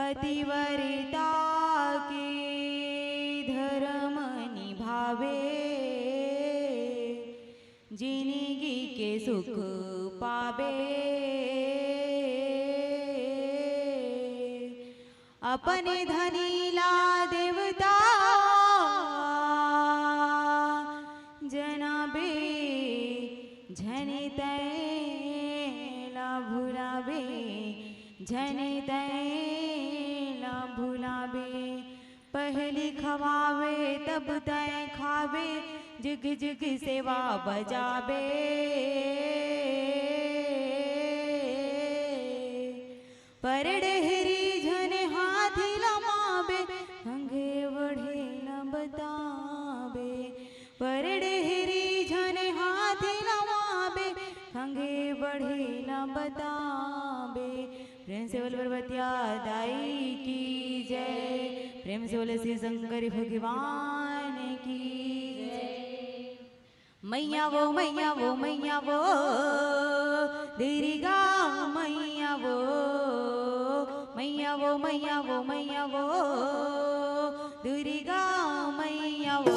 पतिव्रता के धर्म निभावे, जिंदगी के सुख पावे। अपने धनीला देवता जनाबे, झने तैला भुलावे, झने तैला भुलावे। पहली खवावे तब तय खावे, जुग जुग सेवा बजावे। परडेहरी झने हाथी लमावे, हंगे बढ़े न बतावे। परडेहरी झने हाथी लमावे, हंगे बढ़े न बतावे। प्रेम से बोल पार्वतिया दाई की जय, प्रेम से बोले श्री शंकर भगवान की जय। मैया वो मैया वो मैया वो दुर्गा मैया वो, मैया वो मैया वो मैया वो दुर्गा मैया वो।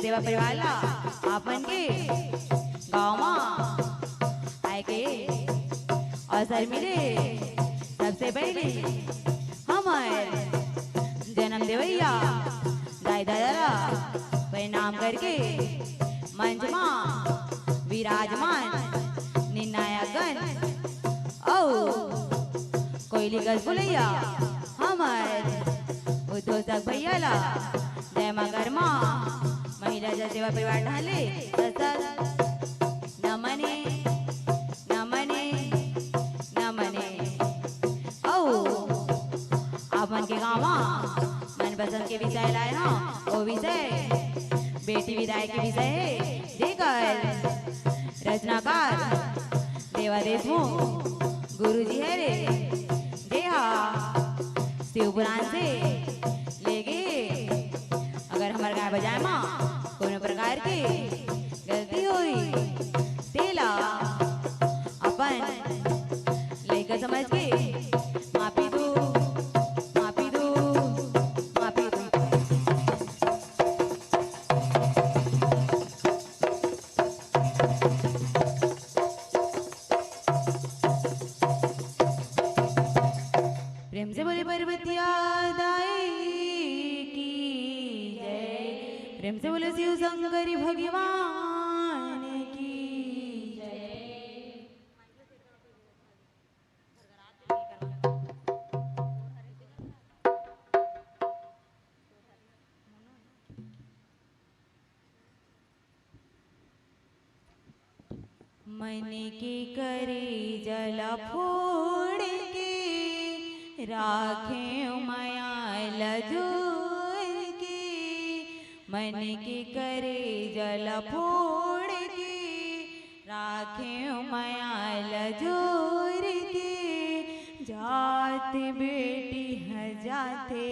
देवा परिवार ला आपन के गाँव में आए के अवसर मिले। सबसे पहले हमारे जन्म देवैया दाई दादा परिणाम करके मंच में विराजमान निर्णायकगण और कोयली गज बुलैया हमारे उद्योजक भैया ला जय माँ कर्मा महिला जल सेवा परिवार ढाले नमने नमने नमने। ओ आपन के गाँव मनपसंद के विषय लाए ना, वो विषय बेटी विदाई के विषय है। देकर रचनाकार देवा देशमुख गुरु जी है रे। देहा शिव पुराण से लेके अगर हमारे गाय बजाए माँ कोनो प्रकार की गलती हुई तेला अपन लेकर समझ के माफी दो माफी दो माफी दो। प्रेम से बोले पार्वतिया दाई की जय, प्रेम से बोले शिव शंकर भगवान की जय। मन की करे जला फोड़ के राखे माया जोर के, मन के करे जल फोड़ के, राखे माया जोर के, जात बेटी हजाते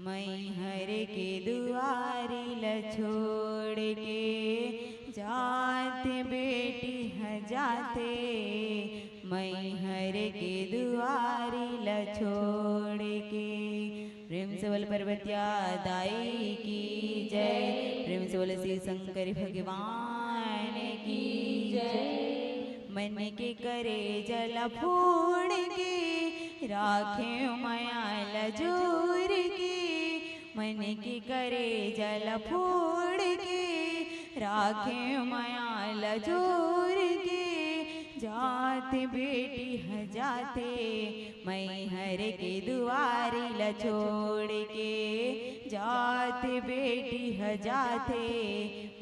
मैहर के दुआरी छोड़ के, जात बेटी हजाते मैहर के दुआरी छोड़ के। प्रेम से बोल पर्वतिया दाई की जय, प्रेम से बोल श्री शंकर भगवान की जय। मन के करे जल फोड़ के, राखे माया जोर के, मन के करे जल फोड़ के, राखे माया जोर के, जात बेटी हजाते मैहर के दुआरी छोड़ के, जात बेटी हजाते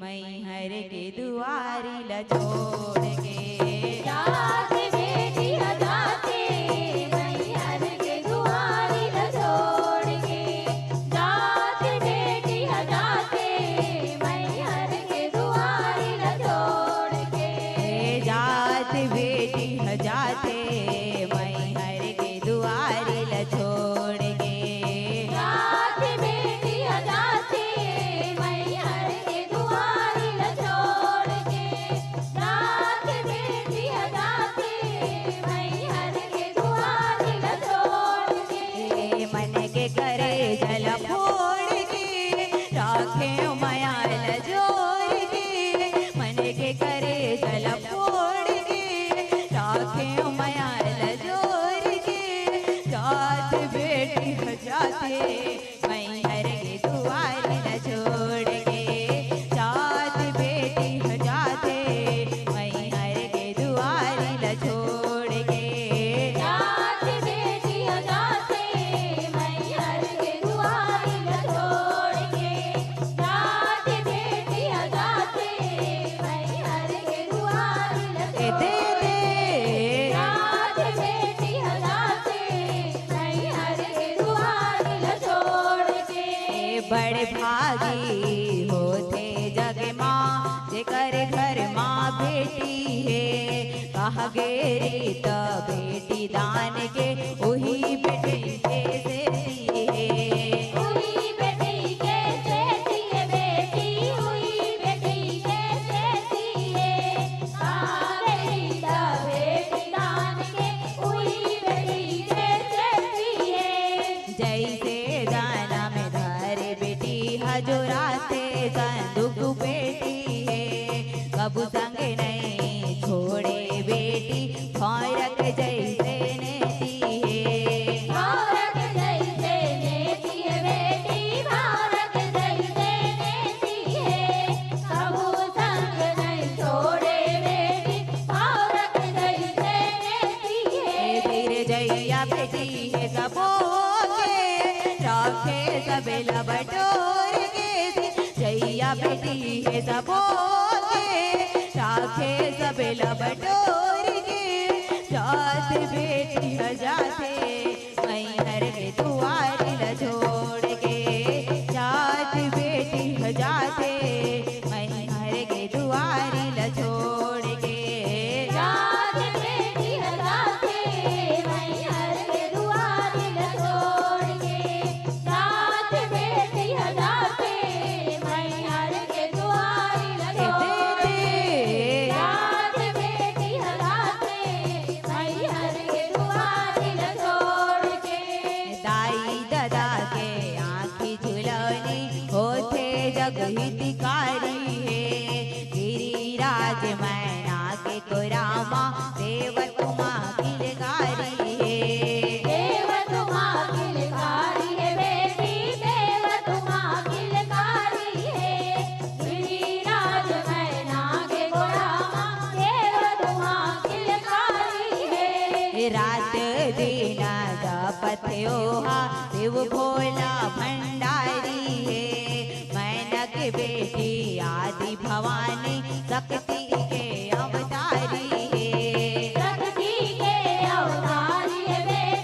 मैहर के दुआरी छोड़ के, जात बेटी हजाते मैहर के दुआरी छोड़ के, जात बेटी हजाते मैहर के दुआरी छोड़ के, जात बेटी हजाते मैहर के दुआरी छोड़ के, जात बेटी हजाते मैहर के दुआरी छोड़ के, जात बेटी हजाते मैहर के दुआरी छोड़ के, मन के करे जल फोड़ के, राखे माया जोर के, मन के करे जल फोड़ के, राखे माया जोर के, जात बेटी हजाते मैहर के दुआरी छोड़ के, जात बेटी हजाते मैहर के दुआरी छोड़ के, जात बेटी हजाते मैहर के दुआरी छोड़ के, जात बेटी हजाते मैहर के दुआरी दे दे जात बेटी हजाते मैहर के दुआरी छोड़ के, बड़े भागी होते जग माँ जेकर घर माँ बेटी है, कहा गेरी त बेटी दान के वही बेटी के सेती है, हुई बेटी के सेती है, बेटी हुई बेटी के सेती है, कागरी दा बेटी दान के हुई बेटी के सेती है, जैसे दाना में धरे बेटी हजोराते संदुक बेटी है, कबू संग नहीं छोड़े बेटी फौरक जैसे नेती है, भारत जैसे नेती है बेटी, भारत जैसे नेती है, कबू संग नहीं छोड़े बेटी, भारत जैसे नेती है, फिर जैया बेटी है सबोगे, राखे सबेला बटोर के, जैया बेटी है सबोगे, राखे सबेला बटोर के, जात बेटी हजाते मैहर के दुआरी छोड़ के, जात बेटी हजाते मैहर के दुआरी छोड़ के, जात बेटी हजाते मैहर के दुआरी छोड़ के, जात बेटी हजाते मैहर के दुआरी छोड़ के, जात बेटी हजाते मैहर के दुआरी छोड़ के, दाई दादा के आँखी झुलौनी होते जग हितकारी है, गिरिराज मैना के कोरामा देव तुमा किलकारी है, देव तुम्हा किलकारी है बेटी, देव तुम्हा किलकारी है, गिरिराज मैना के गोरामा देव तुम्हा किलकारी है, रात दिन जपत ओहा देव भोला भंडारी है, मैना के बेटी आदि भवानी शक्ति के अवतारी है, शक्ति के अवतारी है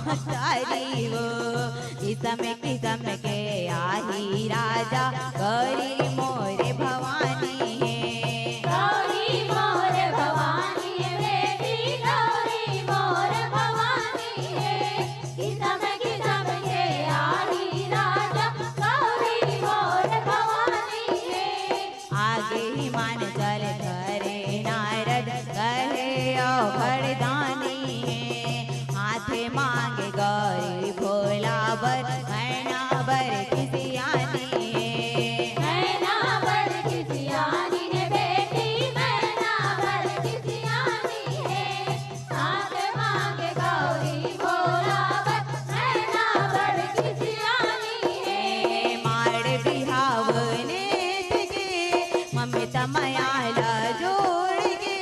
महतारी वो किसम के आही राजा गौरी मोरे भवानी है। गौरी मोर भवानी है बेटी गौरी मोर भवानी है किसम के आही राजा गौरी मोर भवानी है। आगे ही मान चल धरे नारद कहे ओ भरदानी है। हाथे मांगे गौरी भोला बर नैना बर किसियानी है। मैना बर किसियानी है बेटी मैना बर किसियानी है हाथ मांगे गौरी भोला बर मैना बर किसियानी है। माड़ बिहावने के ममता मयाला जोड़ के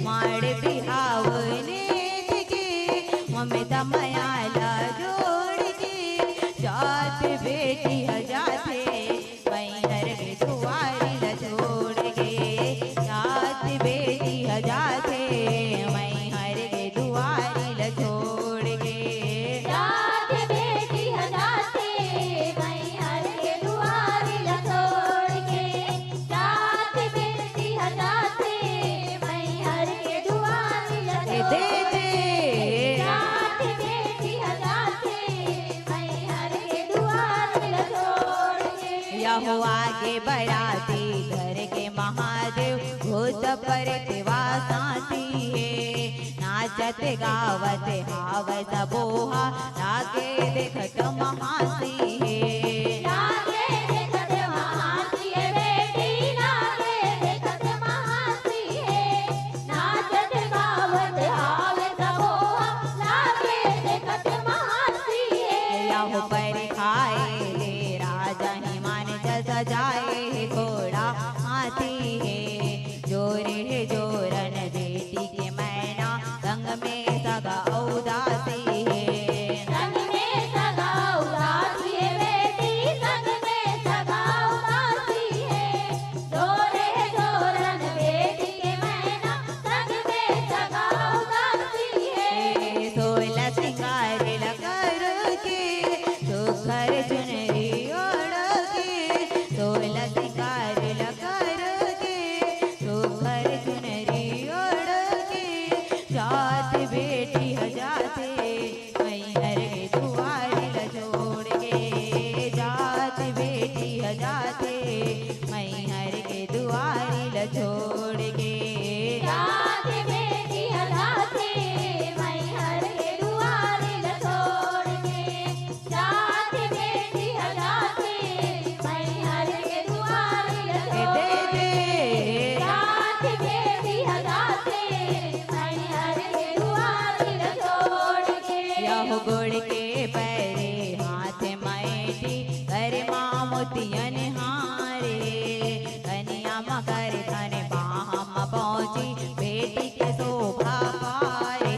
माड़ बिहावने के ममता मयाला जोड़ के जात बेटी हजाते मैहर के दुआरी ल छोड़ के जात बेटी हजाते मैहर के दुआरी ल छोड़ के। जात बेटी हजाते मैहर के दुआरी ल छोड़ के जात बेटी हजाते मैहर के दुआरी ल दे छोड़ दे के जात बेटी हजाते मैहर के दुआरी ल छोड़ के। यहो आगे बढ़ाती घर के महादेव भूत परत वासाती है। नाचत गावत हावत बोहा लागे देखत महासी है। लागे देखत महासी है बेटी लागे देखत महासी है नाचत गावत हावत बोहा लागे देखत महासी है। यहो पर खाए ले राजा हिमान सजाए घोड़ा हाथी है। जोरे है जोरन बेटी के मैना संग में सगा उदासी है। संग में सगा उदासी है बेटी संग में सगा उदासी है जोरे जोरन बेटी के मैना संग में सगा उदासी है। 16 सिंगार कर के सुखर चुनरी ओढ़ के 16 सिंगार कर के सुखर चुनरी ओढ़ के जात बेटी हजाते मैहर के दुआरी ल छोड़ के जात बेटी हजाते मैहर के दुआरी ल छोड़ के। जात बेटी हजाते मैहर के दुआरी ल छोड़ के जात बेटी हजाते मैहर के दुआरी ल दे छोड़ दे जात बेटी हजाते मैहर के दुआरी ल छोड़ के। यह गुड़ के पैरे हाथ मैटी कर माँ मोतियन हारे कन्या मकर धन बाहम पहुँची बेटी के शोभा पारे।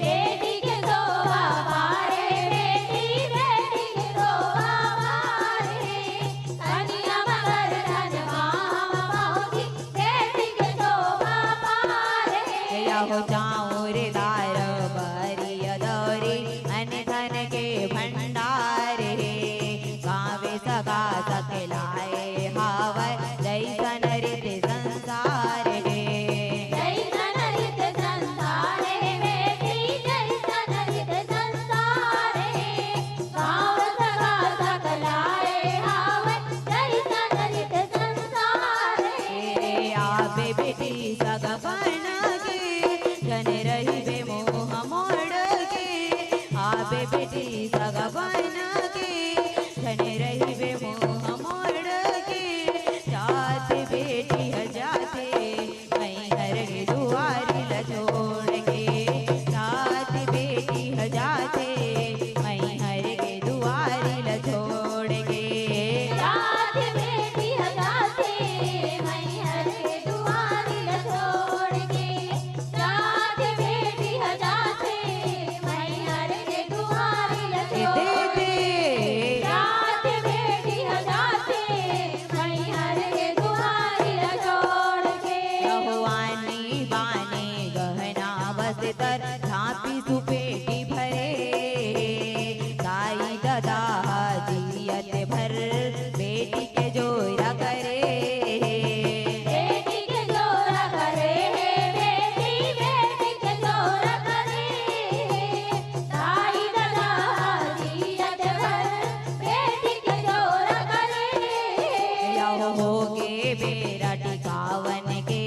बेटी के शोभा पारे बेटी के शोभा पारे कन्या मगर धन माम पहुँची बेटी के शोभा पारे। यह चाऊर दार बरिय दौरी अन धन के भंडारे गावे सगा सकलाए हावय जैसन रीति संसार है। जैसन रीत संसार है बेटी जैसन रीत संसार है गाँव सगा सकलाए हावै जैसन रीत संसार है। आवे बेटी सग बन के जन सावन के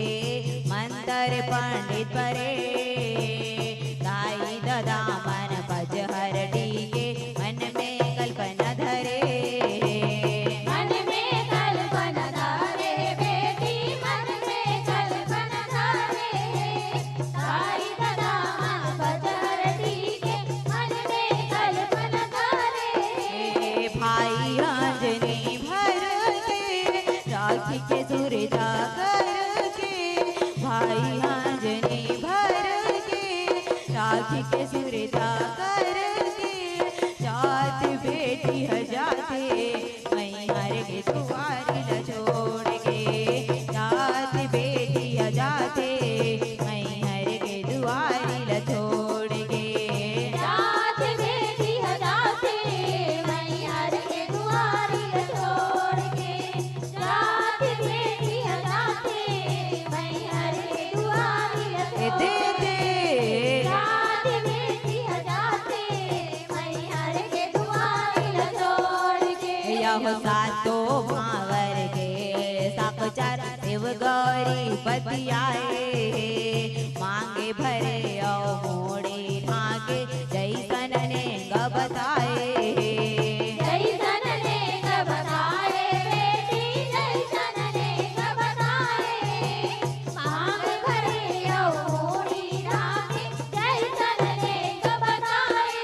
मंत्र पंडित परे गाई ददा मन भज हर के मन में कल्पना धरे मन में कल्पना धारे बेटी मन में कल्पना धारे साई ददा मन बजर के मन में कल्पना धारे भाई अंजनी भर के राखी के सुरता करके भाई अंजनी भर के राखी के सुरता करके जात बेटी हजाते मैं हर के दुआरी ल छोड़ के जात बेटी हजाते मैं हर के दुआरी ल छोड़ के जात बेटी हजाते मैहर के दुआरी छोड़ के जात बेटी हजाते मैहर के दुआरी दे दे जात बेटी हजाते मैहर के दुआरी छोड़ के यह सातो भावर के साक्षात शिव गौरी पति आए मांगे भरे औ मोड़े ढाके जैसन ने बताए जैसन ने बताए बेटी जैसन ने बताए मांग भरे औ मोड़ी ढाके जैसन ने बताए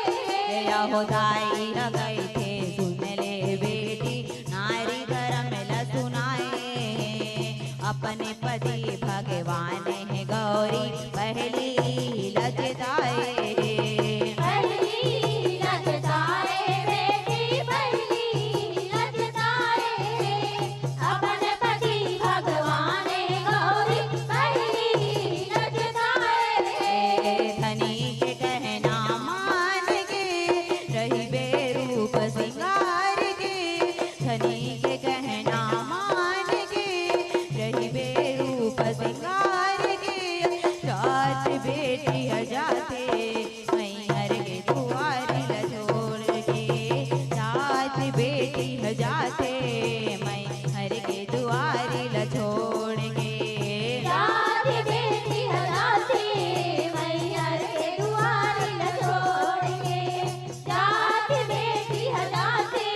यहो दाई गई थे सुन ले बेटी नारी धर्म ल सुनाए अपने पति भगवान है गौरी पहली लजदाए पहली लगताए बेटी पहली लगताए अपन पति भगवान गौरी पहली लगताए धनी के कहना मान के रही बेरूप सिंगार के धनी के कहना मान के रही बेरूप सिंगार के रात बेटी हजाते मैहर के दुआरी ल छोड़ के रात बेटी हजाते मैहर के दुआरी ल छोड़ के जात बेटी हजाते मैहर के दुआरी छोड़ के जात बेटी हजाते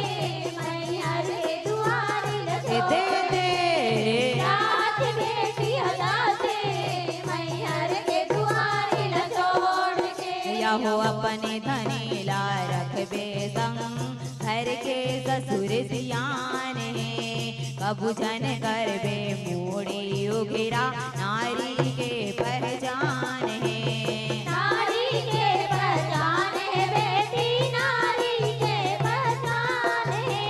मैहर के दुआरी दे दे जात बेटी हजाते मैहर के दुआरी छोड़ के यहो अपने धनी ला रखबे संग घर के ससुर सियान है कबू जन करबे मोड़ी उगिरा नारी के पहचान है नारी के पहचान है बेटी नारी के पहचान है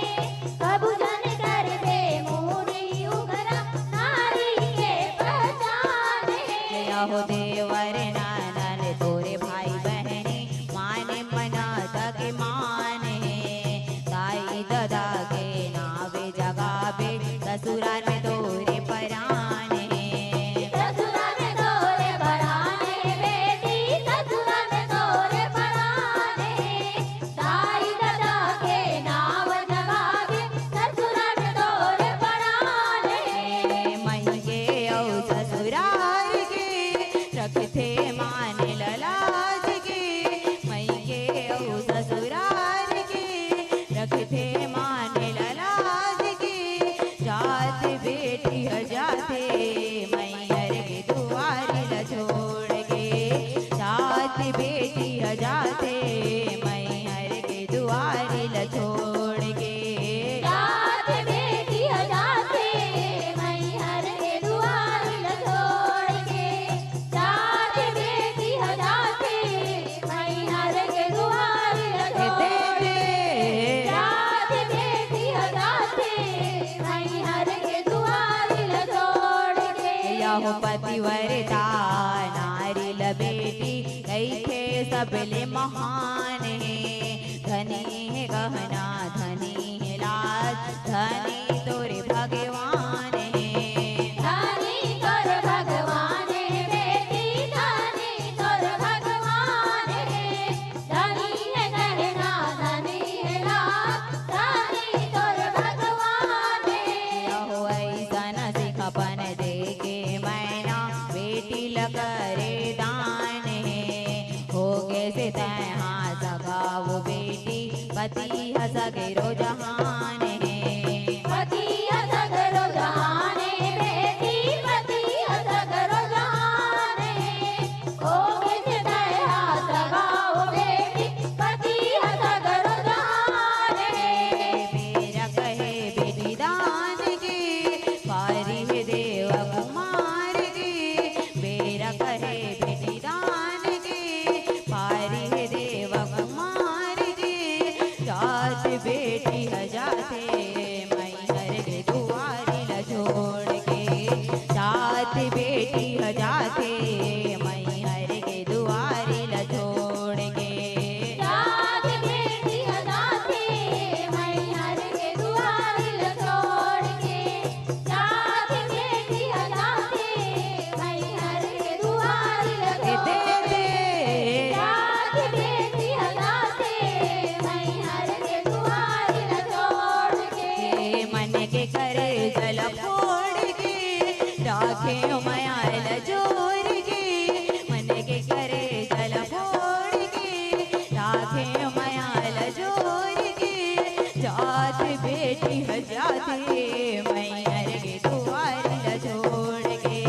कबू जन कर दे मोरी उगरा नारी के पहचान है यहो देवर नानन तोरे भाई बहने माने मना तक मान है ताई ददा के नावे जगावे ससुराल में तोरे परान है ससुरा में तोरे पराने बेटी ससुरा में तोरे पराने ताई दादा के नाव जगावे ससुरा में तोरे पराने महंगे औ ससुराल के रखते मान ललाज के महंगे औ ससुराल के रखते मान ललाज के जात बेटी हजाते मैहर के दुआरी ल छोड़ के जात बेटी हजाते मैहर के दुआरी ल छोड़ के जात बेटी हजाते मैहर के दुआरी छोड़ के जात बेटी हजाते मैहर के दुआरी दे दे जात बेटी हजाते मैहर के दुआरी छोड़ के यहो पतिव्रता नारी ल बेटी कैथे सबले महान है धनी है गहना धनी है लाज धनी तोरे भगवान है धनी तोर भगवान बेटी धनी तोर भगवान धनी है गहना धनी है लाज धनी तोर भगवान यहो ऐसा न सिखपन दे करे दान है, हो कैसे तैहा सगा वो बेटी, पति हसगरो जहान है। पति असगरो जहान बेटी, पति असगरो जहान ओ किस दया सगाओ बेटी, पति असगरो जहान मेरा कहे बेटी दान की, पारी है देव कुमार की। मेरा कहे बेटी दान की, पारी है देव कुमार की। जात बेटी हजाते मैहर के दुआरे न छोड़ के, जात बेटी हजाते मैहर के दुआरे न छोड़ के। जात बेटी हजाते मैहर के दुआरे ल छोड़ के, जात बेटी हजाते मैहर के दुआरे ल छोड़ के, जात बेटी हजाते मैहर के दुआरे ल छोड़ के। मन के कर जल फोड़ के, राखे मयाल जोर के। मन के कर जल फोड़ के, राखे मयाल जोर के। जात बेटी हजाते मैहर के दुआर न छोड़ के,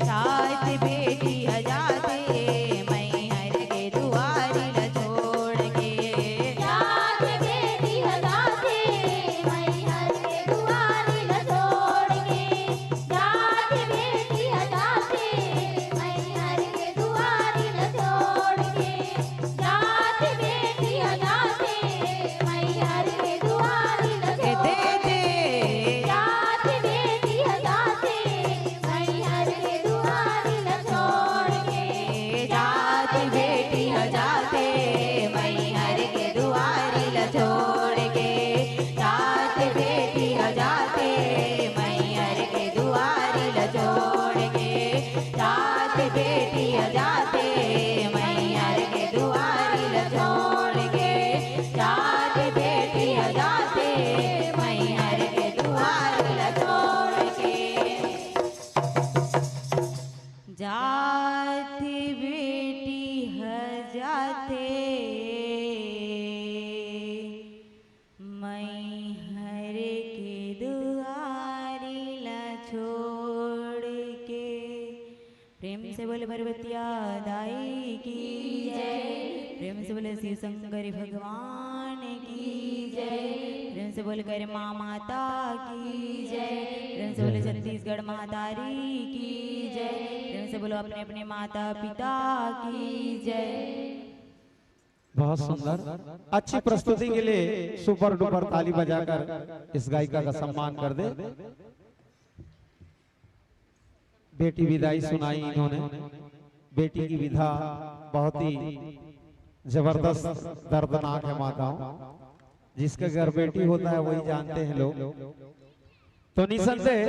जात बेटी हजाते मैहर के दुआर न छोड़ के। जात बेटी हजाते मैहर के दुआरे ल छोड़ के, जात बेटी हजाते मैहर के दुआरे ल छोड़ के, जात बेटी हजाते मैहर के दुआरे ल दे छोड़ दे के, जात बेटी हजाते मैहर के दुआरे ल छोड़ के, जात बेटी हजाते मैहर के दुआरे ल छोड़ के। जात बेटी हजाते मैहर के दुआरे ल छोड़ के, जात बेटी हजाते मैहर के दुआरे ल छोड़ के, जात बेटी हजाते मैहर के दुआरे ल छोड़ के। जाति बेटी हजाते मैहर के दुआरी ला छोड़ के। प्रेम से बोले भरवतिया दाई की जय, प्रेम से बोले शिव शंकर भगवान की जय, प्रेम से बोले कर माँ माता की जय, प्रेम से बोले छत्तीसगढ़ महातारी की जय, प्रेम से बोलो अपने अपने माता पिता की जय। बहुत सुंदर, अच्छी प्रस्तुति के लिए सुपर डुपर ताली बजाकर इस गायिका का सम्मान कर दे। बेटी विदाई सुनाई इन्होंने। बेटी की विधा बहुत ही जबरदस्त दर्दनाक है माताओं, जिसके घर बेटी होता है वही जानते हैं लोग। तो निसंदेह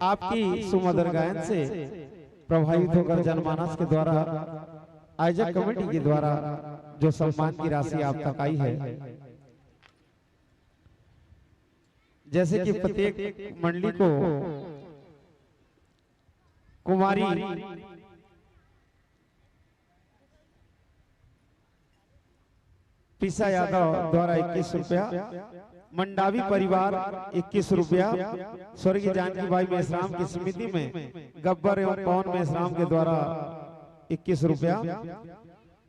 आपकी सुमधुर गायन से प्रभावित होकर जनमानस के द्वारा, आयोजक कमेटी के द्वारा जो सम्मान की राशि आप तक आई है, जैसे कि प्रत्येक मंडली को कुमारी पिसा यादव द्वारा 21 रुपया, मंडावी परिवार 21 रुपया, स्वर्गीय जानकी भाई मेश्राम की स्मृति में गब्बर एवं पवन मेश्राम के द्वारा 21 रुपया,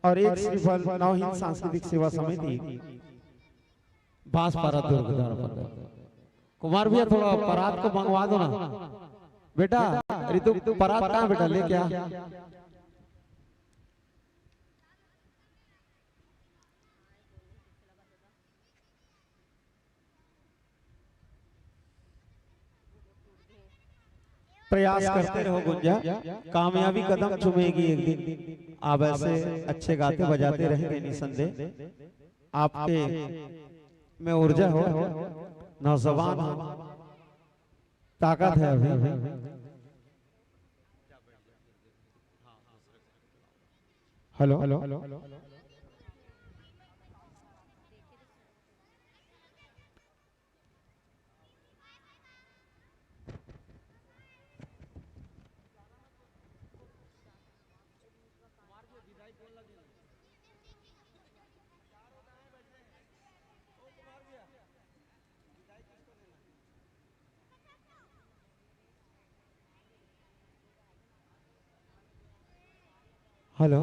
और एक श्रीफल नवहिंद सांस्कृतिक सेवा समिति बांसपारा दुर्ग द्वारा। कुमार भैया थोड़ा परात को मंगवा दो ना बेटा। रितु परात कहाँ बेटा, ले क्या? प्रयास करते रहो गुंजा, कामयाबी कदम चुमेगी एक दिन। आप ऐसे अच्छे गाते बजाते रहेंगे निसंदेह। आपके में ऊर्जा हो, नौजवान हो, ताकत है अभी। हेलो हेलो, हेलो,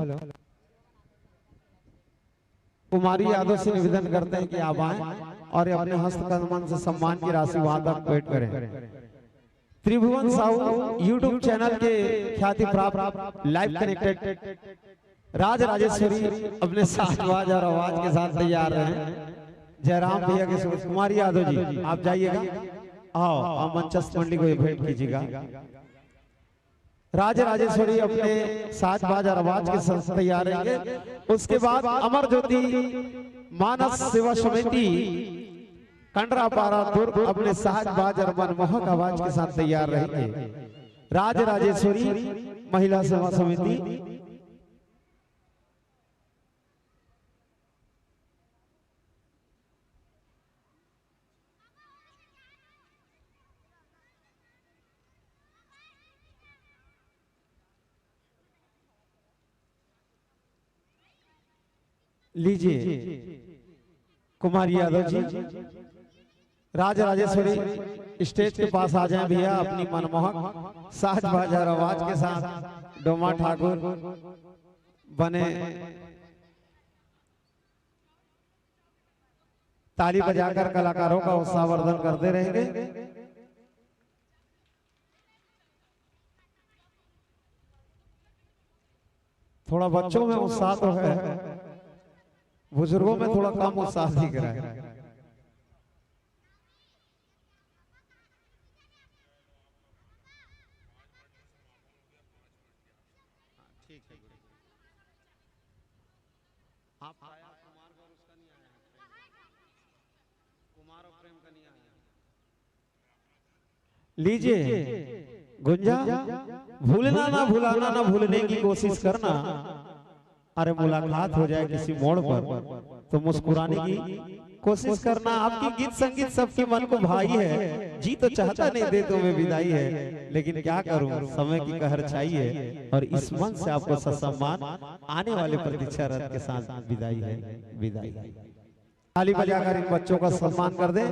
कुमारी यादव से निवेदन करते हैं कि आप आए और अपने हस्तकर्मन से सम्मान की राशि वहां तक पेट करें। त्रिभुवन साहू यूट्यूब चैनल के ख्याति प्राप्त लाइव कनेक्टेड राज राजेश्वरी अपने साजबाज और आवाज के साथ तैयार हैं। जयराम भैया के साथ कुमारी यादव जी आप जाइएगा, आओ आप मंचस्थ मंडली को भेंट कीजिएगा। राज राजेश्वरी अपने साजबाज और आवाज के साथ तैयार रहेंगे। उसके बाद अमर ज्योति मानस सेवा समिति कंडरापारा दुर्ग अपने साजबाज और मनमोहक आवाज के साथ तैयार रहेंगे। राज राजेश्वरी महिला सेवा समिति लीजिए कुमारी यादव जी। राज राजेश्वरी स्टेज के पास आ जाएं भैया, अपनी मनमोहक साज बाजार आवाज के साथ डोमा ठाकुर बने ताली बजाकर कलाकारों का उत्साहवर्धन करते रहेंगे। थोड़ा बच्चों में उत्साह तो है, बुजुर्गों में थोड़ा कम उत्साह दिख रहा है। आप आया कुमार और उसका नहीं आया, कुमार और प्रेम का नहीं आया। लीजिए गुंजा, भूलना ना भुलाना ना भूलने की कोशिश करना। अरे मुलाकात हो जाए किसी मोड़ पर तो मुस्कुराने की कोशिश करना। आपकी गीत संगीत सबके मन को भाई है, जी तो चाहता नहीं दे तो मैं विदाई है, लेकिन क्या करूं समय की कहर चाहिए और इस मन से आपको सम्मान आने वाले प्रतीक्षा रथ के साथ विदाई है। विदाई ताली बजाकर इन बच्चों का सम्मान कर दे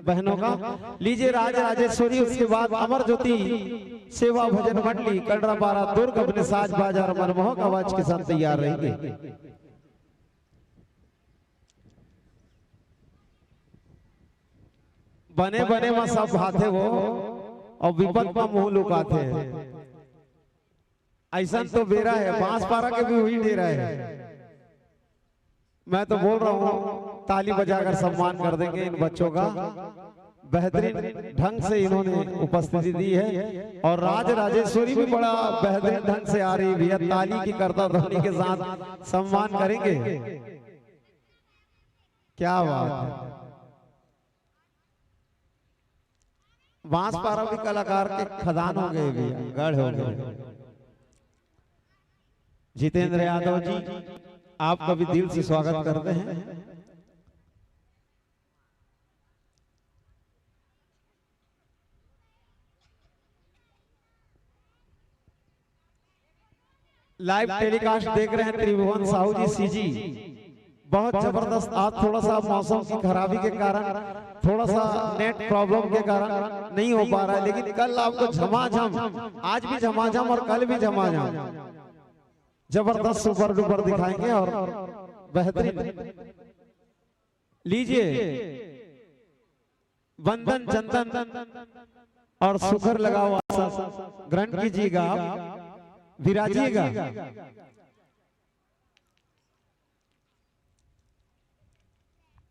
बहनों का। लीजिए राज राजेश्वरी, उसके बाद अमर ज्योति सेवा भजन मंडली कंडरापारा दुर्ग अपने साज बाजार मनमोहक आवाज के साथ तैयार रहेंगे। बने बने में सब हाथे वो और विपद में मुंह लुकाते हैं। ऐसा तो बेरा है, बांसपारा के भी वही डेरा है। मैं तो बोल रहा हूँ ताली बजाकर सम्मान कर देंगे इन बच्चों का। बेहतरीन ढंग से इन्होंने उपस्थिति दी है और राज राजेश्वरी भी बड़ा बेहतरीन ढंग से आ रही है। ताली की करता ध्वनि के साथ सम्मान करेंगे। क्या बात है, बांसपारा भी कलाकार के खदान हो गए भैया, गढ़ हो गए। जितेंद्र यादव जी आपका भी दिल से स्वागत करते हैं। लाइव टेलीकास्ट देख रहे हैं त्रिभुवन साहू जी सीजी। बहुत जबरदस्त। आज थोड़ा सा मौसम की खराबी के कारण, थोड़ा सा नेट प्रॉब्लम के कारण नहीं हो पा रहा है, लेकिन कल आपको झमाझम, आज भी झमाझम और कल भी झमाझम जबरदस्त सुपर डुपर दिखाएंगे और बेहतरीन। लीजिए बंधन चंदन और सुखर लगा हुआ ग्रहण कीजिएगा, विराजिएगा।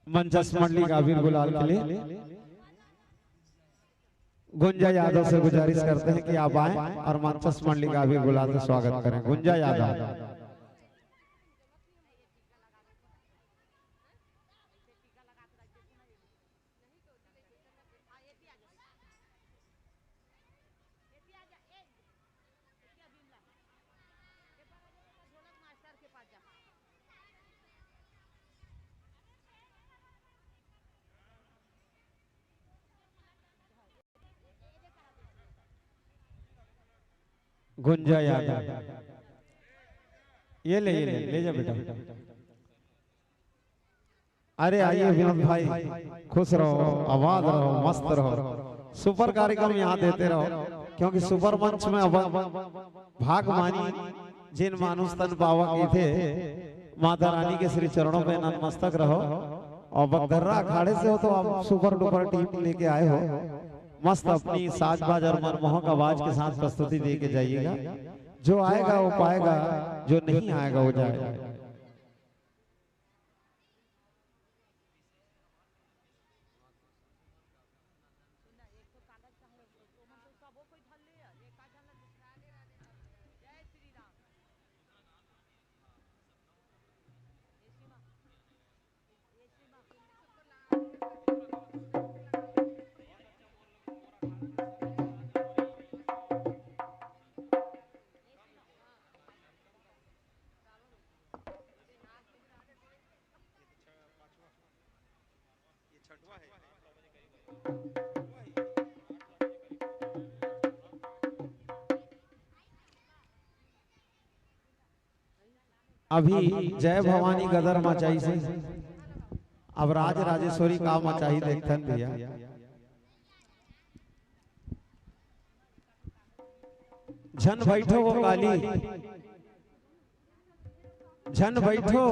मंचस्थ मंडली का अबीर गुलाल के लिए गुंजा यादव से गुजारिश करते हैं कि आप आए और मंचस्थ मंडली का अबीर गुलाल से स्वागत करें। गुंजा यादव। गुंजा यादव, ये ले जा बेटा। अरे आइए विनोद भाई, खुश रहो, आबाद रहो, मस्त रहो। सुपर कार्यक्रम यहाँ देते रहो, क्योंकि सुपर मंच में अब भाग मानी जिन मानुष तन पावा के थे माता रानी के श्री चरणों पे नतमस्तक रहो। और बगधर्रा अखाड़े से हो तो आप सुपर डुपर टीम लेके आए हो, मस्त अपनी साजबाज और मनमोहक आवाज के साथ प्रस्तुति दे के जाइएगा। जो आएगा वो पाएगा, जो नहीं आएगा वो जाएगा। अभी जय भवानी गदर मचाई से अब राज राजेश्वरी का मचाई देखतन भैया। झन बैठो हो काली, झन बैठो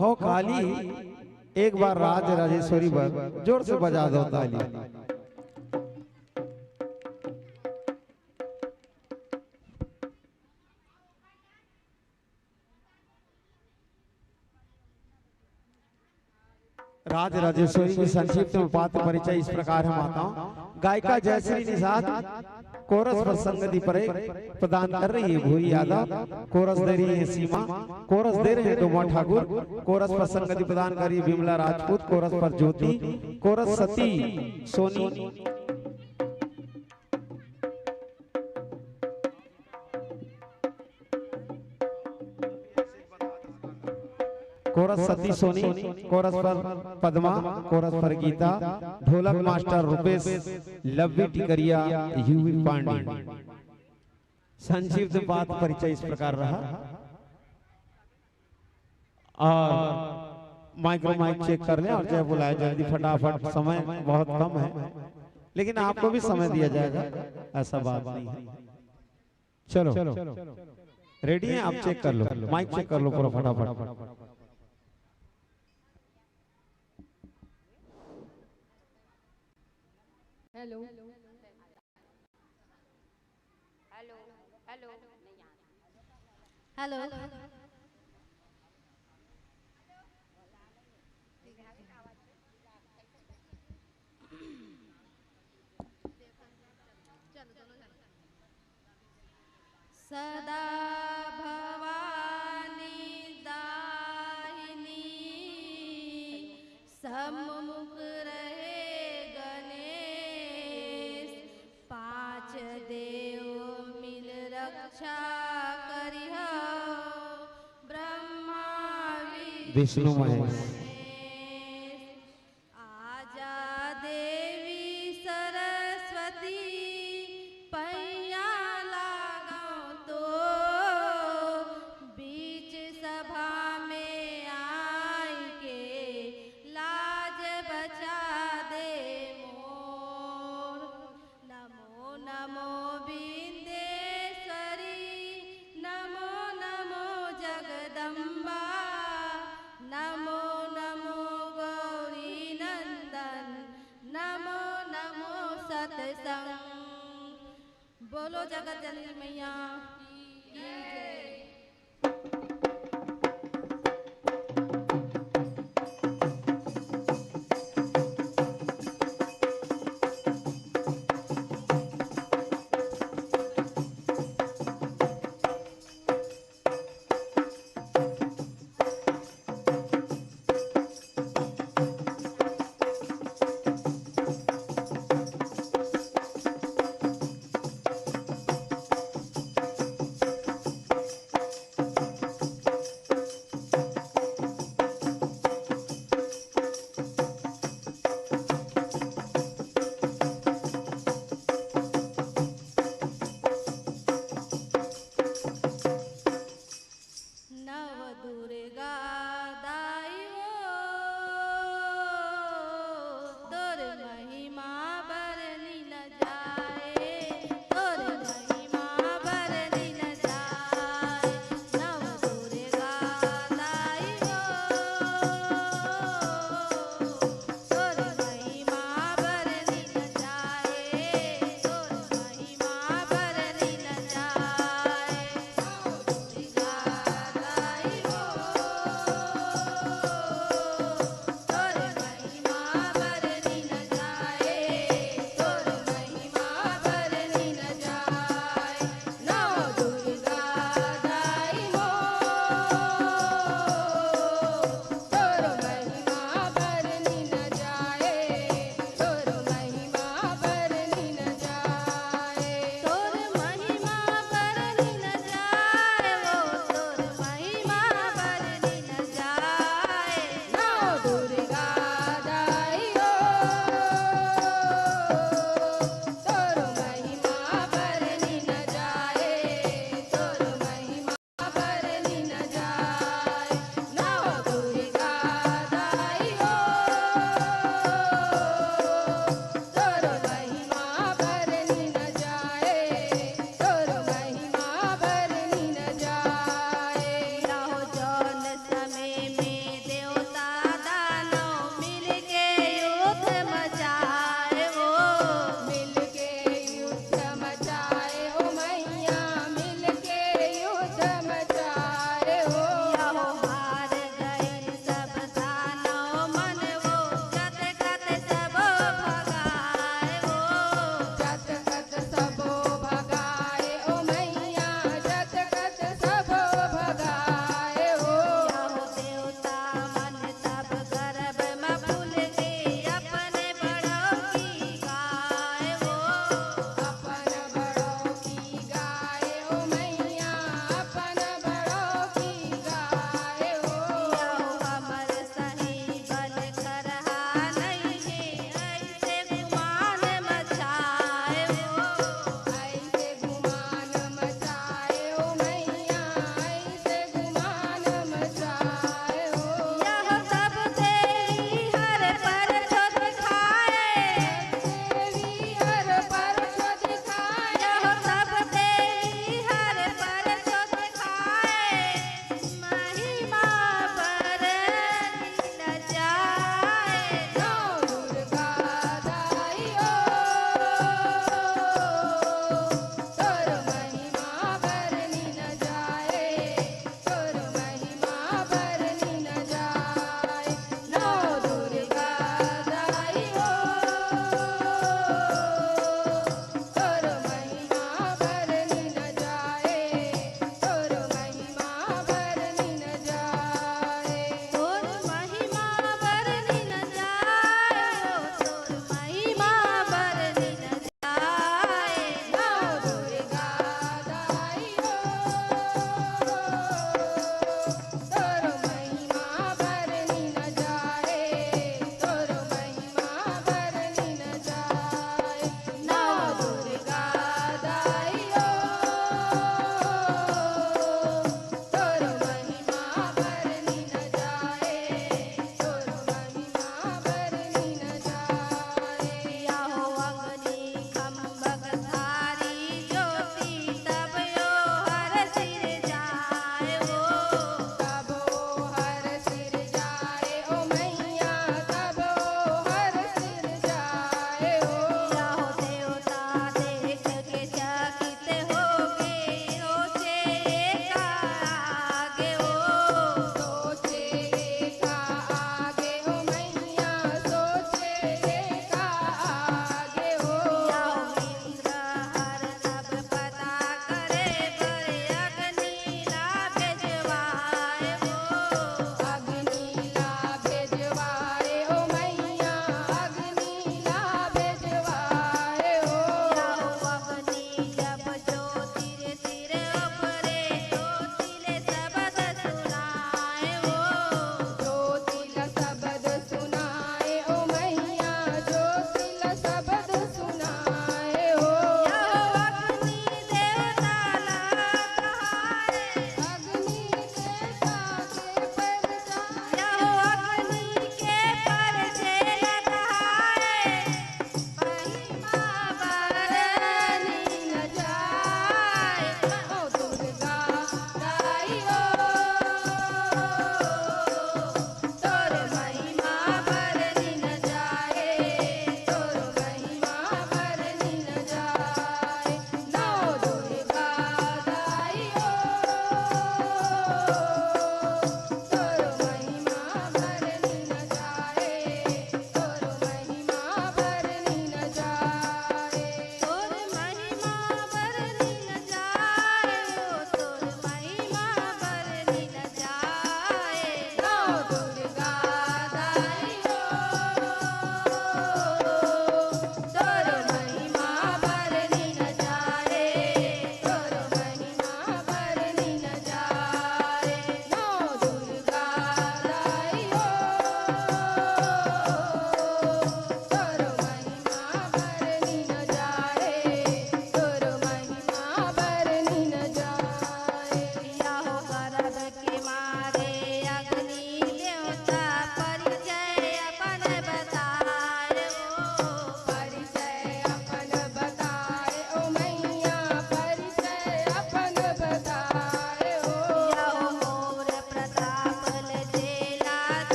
हो काली, एक बार राज राजेश्वरी पर जोर से बजा दो ताली। राज राजेश्वरी की संक्षिप्त उपात्त परिचय इस प्रकार है माताओं। गायिका जयश्री निषाद कोरस पर संगति परे प्रदान कर रही है भूरी यादव, कोरस दे रही है सीमा, कोरस दे रहे हैं डोमा ठाकुर, कोरस पर संगति प्रदान कर रही है विमला राजपूत, कोरस पर ज्योति, कोरस सती सोनी, कोरस सती सोनी, कोरस पर पद्मा, कोरस पर गीता, ढोलक मास्टर रुपेश, लव्वी टिकरिया, यूवी पांडे। संक्षिप्त बात परिचय इस प्रकार रहा। और माइक चेक कर लें और चाहे बुलाए जल्दी फटाफट, समय बहुत कम है लेकिन आपको भी समय दिया जाएगा, ऐसा बात नहीं है। चलो रेडी है, आप चेक कर लो, माइक चेक कर लो पूरा फटाफट। हेलो हेलो सदा भवानी दाहिनी सम्मुख रहे गणेश, पांच देव मिल रक्षा करिह, ब्रह्मा विष्णु महेश। आजा देवी सरस्वती, पैया लागो तो बीच सभा में आई के लाज बचा दे मोर। नमो नमो बिंदेश्वरी, नमो नमो जगदम्बा, नमो नमो गौरी नंदन, नमो नमो सतसंग। बोलो जगत जननी मैया की जय।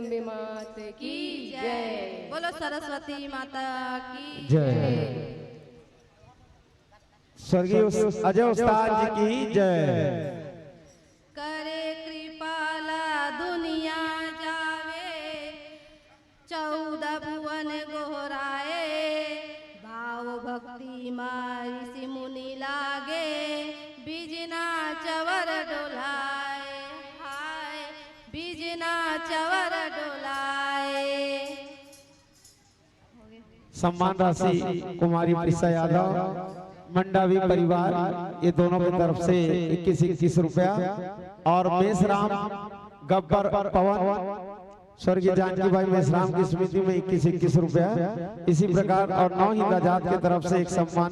जगदम्बे मात की जय। बोलो सरस्वती माता की जय। स्वर्गीय अजय उस्ताद जी की जय। करे कृपाला दुनिया जावे 14 भुवन गोहराए भाव भक्ति मारी ऋषि मुनि लागे बिजना चवर डोलाए हाय बिजना चवर डोलाए। सम्मान राशि कुमारी प्रिसा यादव मंडावी परिवार ये दोनों की तरफ से 21-21 रुपया और मेषराम गब्बर पवन स्वर्गीय जानकी भाई मेषराम की स्मृति में 21-21 रुपया। इसी प्रकार और 9 हिंदा जात की तरफ से एक सम्मान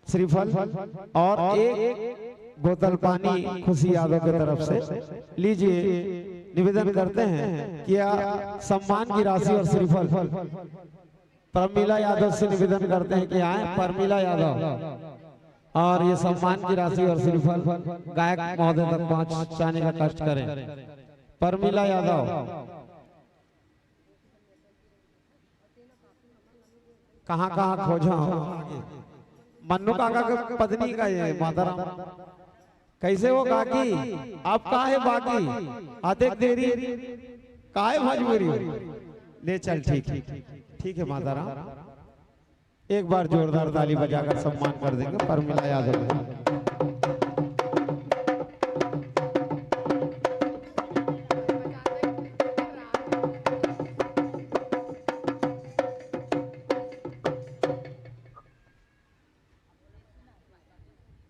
श्रीफल और एक बोतल पानी खुशी यादव की तरफ से। लीजिए निवेदन करते हैं कि सम्मान की राशि और श्रीफल परमीला यादव से निवेदन करते हैं कि आए परमीला यादव और ये सम्मान की राशि और श्रीफल गायक महोदय तक पहुंचाने का कष्ट करें। परमीला यादव कहाँ खोजा मन्नू काका के पत्नी का ये माताराम कैसे हो काकी आप कहा है बाकी आते देरी का है मजबूरी ले चल ठीक है माताराम। एक बार जोरदार ताली बजाकर सम्मान कर देंगे परमीला यादव।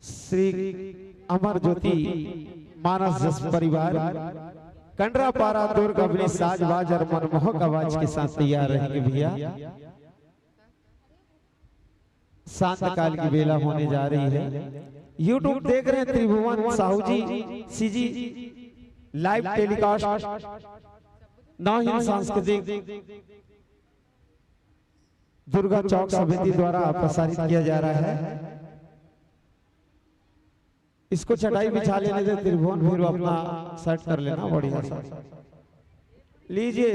श्री अमर ज्योति मानस जस परिवार कंडरा पारा दुर्ग अपनी साजबाज और मनमोहक आवाज के साथ तैयार रहेंगे भैया। शांत काल की बेला होने जा रही है। यूट्यूब देख रहे हैं त्रिभुवन साहू जी सीजी लाइव टेलीकास्ट 9 हिंद सांस्कृतिक दुर्गा चौक समिति द्वारा प्रसारित किया जा रहा है। इसको चटाई बिछा लेने दे त्रिभुवन फिर अपना सेट कर लेना बढ़िया सा। लीजिए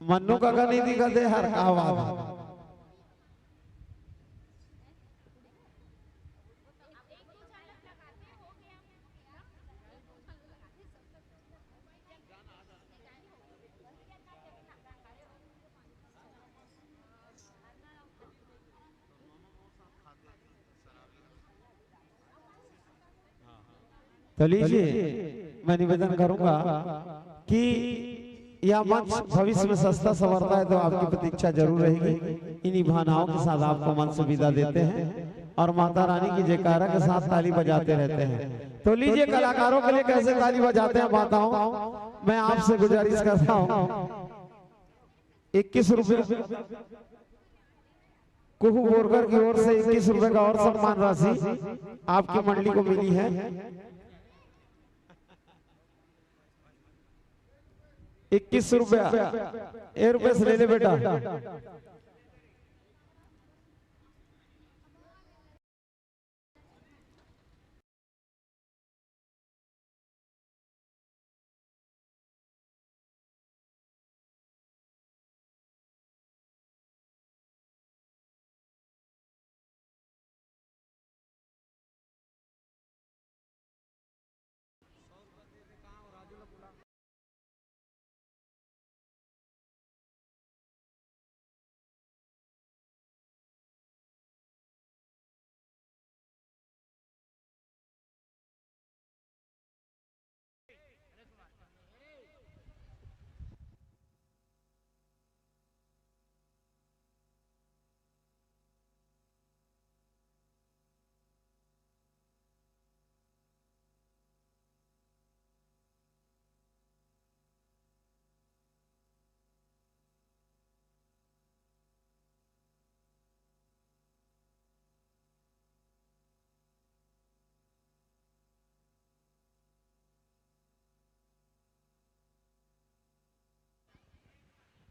मन्नू काका नहीं दिखाते हर आवाज तो लीजिए मैं निवेदन करूंगा कि यह मंच भविष्य में सस्ता संवरता है तो आपकी प्रतीक्षा जरूर रहेगी। इन्हीं भावनाओं के साथ आपको मंच से विदा देते हैं और माता रानी की जयकारा के साथ ताली बजाते रहते हैं। तो लीजिए कलाकारों के लिए कैसे ताली बजाते हैं माताओं मैं आपसे गुजारिश करता हूँ। 21 रुपये कुहू बोरकर की ओर से 21 रुपए का और सम्मान राशि आपकी मंडली को मिली है। 21 रुपया 1 रुपये से ले ले बेटा।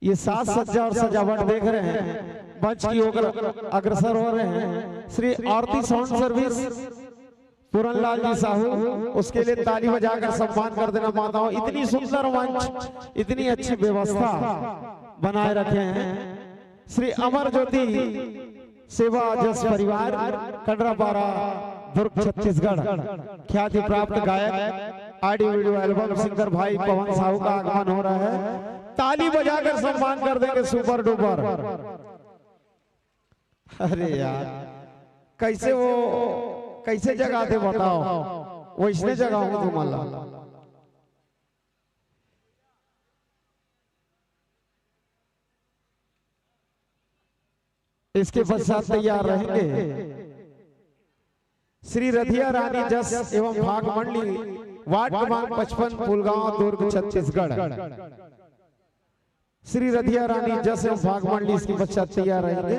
ये साज सज्जा और सजावट देख रहे हैं मंच की ओर अग्रसर हो रहे हैं श्री आरती साउंड सर्विस पूरनलाल जी साहू, उसके लिए ताली बजाकर सम्मान कर देना माताओं। इतनी सुंदर मंच, इतनी अच्छी व्यवस्था बनाए रखे हैं। श्री अमर ज्योति सेवा जस परिवार कंडरापारा दुर्ग छत्तीसगढ़ ख्याति प्राप्त गायक ऑडियो वीडियो एल्बम सिंगर भाई पवन साहू का आगमन हो रहा है। ताली बजाकर सम्मान कर देंगे सुपर डुपर। अरे यार कैसे वो कैसे जगह थे बताओ, वो इसने जगह हूं तुम्हारा। इसके पश्चात तैयार रहेंगे श्री रधिया रानी जस एवं भाग मंडली वार्ड क्रमांक 55 पुलगांव दुर्ग छत्तीसगढ़। श्री रधिया रानी जस एवं भाग मंडली इसके पश्चात तैयार रहेंगे।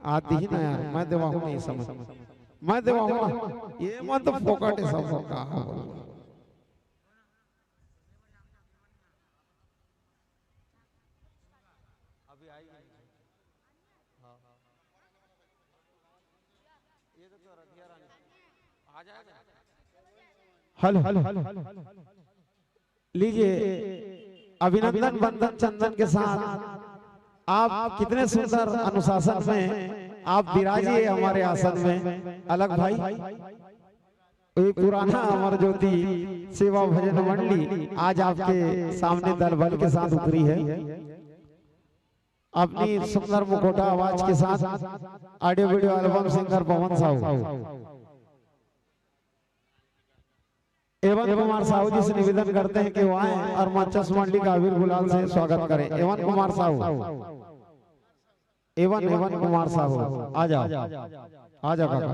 आती ही ना यार, मैं देवा हूं नहीं समझ, मैं देवा हूं ना, ये मत फोकट है सब का। हेलो लीजिए अभिनंदन बंधन चंदन के साथ आप कितने सुंदर अनुशासन में आप विराजिए हमारे आसन में। अलग भाई ये पुराना अमर ज्योति सेवा भजन मंडली आज आपके सामने दल बल के साथ उतरी है। अपनी सुंदर मुखोटा आवाज के साथ ऑडियो वीडियो एल्बम सिंगर पवन साहू एवं कुमार साहू जी से निवेदन करते हैं कि वो आए और मंचस मंडली का अबीर गुलाल से स्वागत करें। एवं कुमार साहू, एवं कुमार साहू आ जाओ, आ जाओ काका।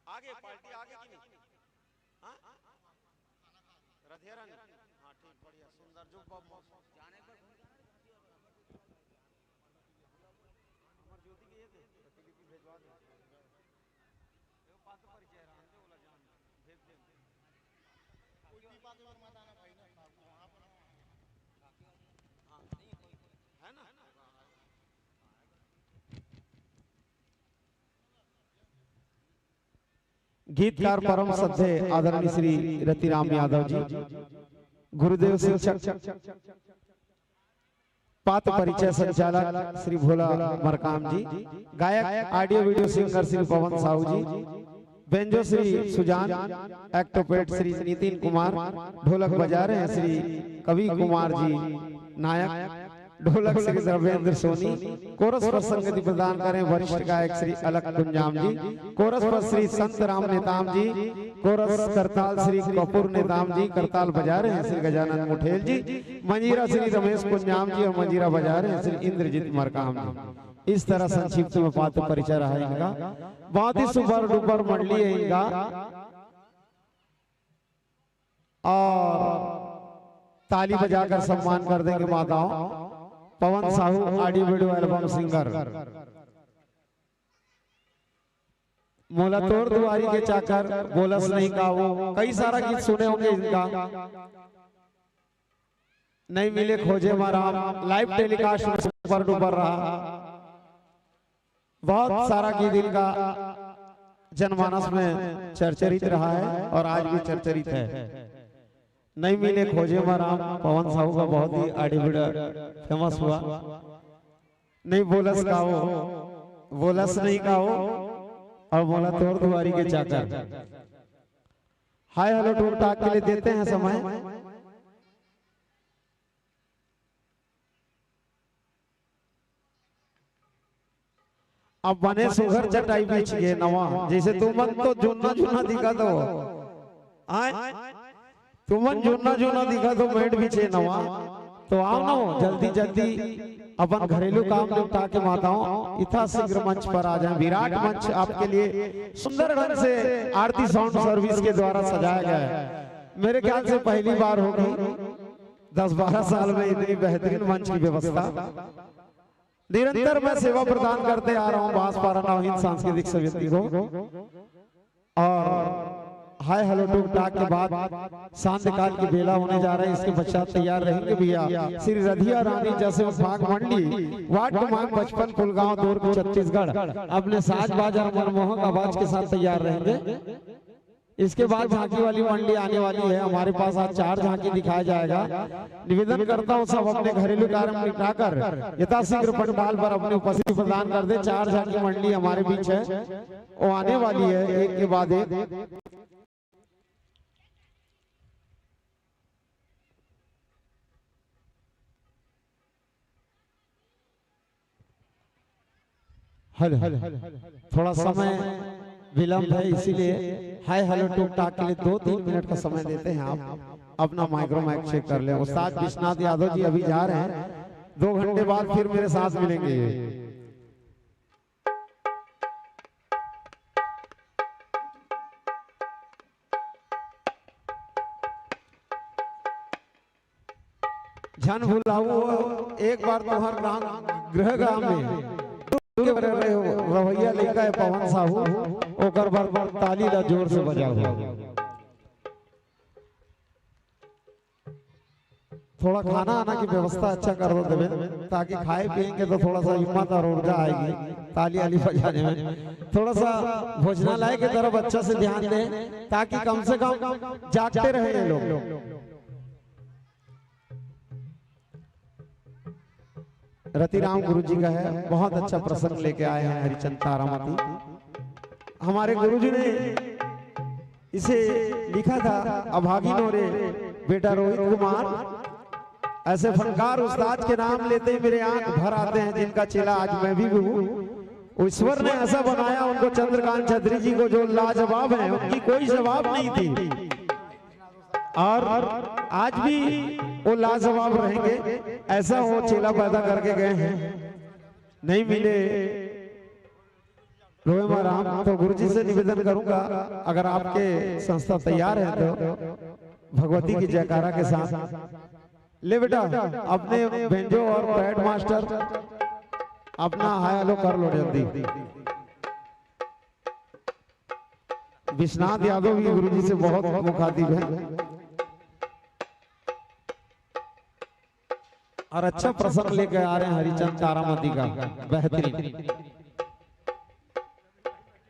आगे पार्टी आगे की नहीं, हां रधिया रानी, हां ठीक बढ़िया सुंदर जो जाने पर ज्योति के ये प्रतिलिपि भेजवा दो। वो पास परिचय राम दे बोला जान भेज दे कोई बात और मत आना भाई ना वहां पर हां नहीं है ना। गीतकार परम श्रद्धेय आदरणीय श्री रतिराम यादव जी, गुरुदेव शिक्षक पात्र परिचय संचालक श्री भोला मरकाम जी, गायक audio video singer Shri Pawan Sahu जी, बेंजो श्री सुजान, एक्टोपेट श्री नितिन कुमार, ढोलक बजा रहे हैं श्री कवि कुमार जी नायक, ढोलक श्री देवेंद्र सोनी, कोरस पर संगति प्रदान करें वरिष्ठ गायक श्री अलक कुंजाम जी, कोरस पर श्री संत राम नेताम जी, कोरस करताल श्री कपूर नेताम जी, करताल बजा रहे हैं श्री गजानंद मुठेल जी, मंजीरा श्री रमेश कुंजाम जी और मंजीरा बजा रहे हैं श्री इंद्रजीत मरकाम जी। इस तरह संक्षिप्त में पात्र परिचय रहा इनका। बहुत ही सुपर डुपर मंडली है इनका और ताली बजाकर सम्मान कर देंगे माताओं। Pawan Sahu audio video album singer, मोला तोड़ दुआरी के चाकर बोलस नहीं का वो, कई सारा गीत सुने होंगे इनका। नहीं मिले खोजे माराम लाइव टेलीकास्ट में सुपर डुपर रहा, बहुत सारा गीत इनका जनमानस में चर्चित रहा है और आज भी चर्चित है। नहीं मिले खोजे माराम पवन साहू का बहुत ही ऑडियो वीडियो फेमस हुआ। नहीं बोलस का वो, बोलस नहीं का वो और बोला तोड़ दुआरी के चाकर। हाय हेलो टूक टाक के लिए देते हैं समय। अब बने सुघर चटाई बीच गए नवा, जैसे तुमन तो जुन्ना जुन्ना दिखा दो, तुमन जुन्ना जुन्ना दिखा दो बैठ बीचे नवा, तो आओ ना जल्दी जल्दी अपन घरेलू काम निपटा के माताओं इतना शीघ्र मंच पर आ जाए। विराट मंच आपके लिए सुंदर ढंग से आरती साउंड सर्विस के द्वारा सजाया गया है। मेरे ख्याल से पहली बार होगी 10-12 साल में इतनी बेहतरीन मंच की व्यवस्था। निरंतर मैं सेवा प्रदान करते आ रहा हूँ बांसपारा नवहीन सांस्कृतिक समिति को और हाय हेलो टूक टाक के बाद सांध्य काल की बेला होने जा रहा है। इसके पश्चात तैयार रहेंगे भैया श्री रधिया रानी जैसे भाग मंडी वार्ड क्रमांक 55 कुलगांव दुर्ग छत्तीसगढ़ अपने साज बाज और मनमोहक आवाज के साथ तैयार रहेंगे। इसके बाद झांकी वाली मंडी आने वाली है। हमारे पास आज 4 झांकी दिखाया जाएगा। निवेदन करता हूँ सब अपने घरेलू कार्य निपटाकर यथाशीघ्र पंडाल पर अपनी उपस्थिति प्रदान कर दे। 4 झांकी मंडी हमारे बीच है, वो आने वाली है एक के बाद एक। थोड़ा समय विलंब है, इसीलिए हाय हेलो टूक टाक के लिए 2-3 मिनट का समय देते हैं। आप अपना माइक चेक कर लें। उस्ताद विश्वनाथ यादव जी अभी जा रहे हैं, 2 घंटे बाद फिर मेरे साथ मिलेंगे। जन भुलाऊ एक बार तुम्हार गृह ग्राम में रवैया लेकर है पवन साहू, ओकर बार ताली ला जोर से बजाओ। थोड़ा खाना आना की व्यवस्था अच्छा कर दो देवे, ताकि खाए पिएंगे तो थोड़ा सा हिम्मत और ऊर्जा आएगी ताली आली बजाने में। थोड़ा सा भोजनालय की तरफ अच्छा से ध्यान दें, ताकि कम से कम जागते रहे ये लोग। रतिराम गुरु जी का है, बहुत अच्छा प्रसंग लेके आए हैं हरिचंद तारामती। हमारे गुरु जी ने इसे लिखा था अभागी नोरे बेटा रोहित कुमार। ऐसे फनकार उस्ताद के नाम लेते ही मेरे आंख भर आते हैं, जिनका चेला आज मैं भी हूँ। ईश्वर ने ऐसा बनाया उनको, चंद्रकांत छत्री जी को, जो लाजवाब है, उनकी कोई जवाब नहीं थी और आज भी वो लाजवाब रहेंगे। ऐसा वो चेला पैदा करके गए हैं, नहीं मिले रोए महाराम। तो गुरुजी से निवेदन करूंगा, अगर आपके संस्था तैयार है तो भगवती की जयकारा के साथ ले बेटा अपने बेंजो और पैड मास्टर अपना हाय हेलो कर लो जल्दी। विश्वनाथ यादव भी गुरुजी से बहुत मुखातिब है और अच्छा प्रसंग लेकर आ रहे हैं हरिचंद तारामती का बेहतरीन।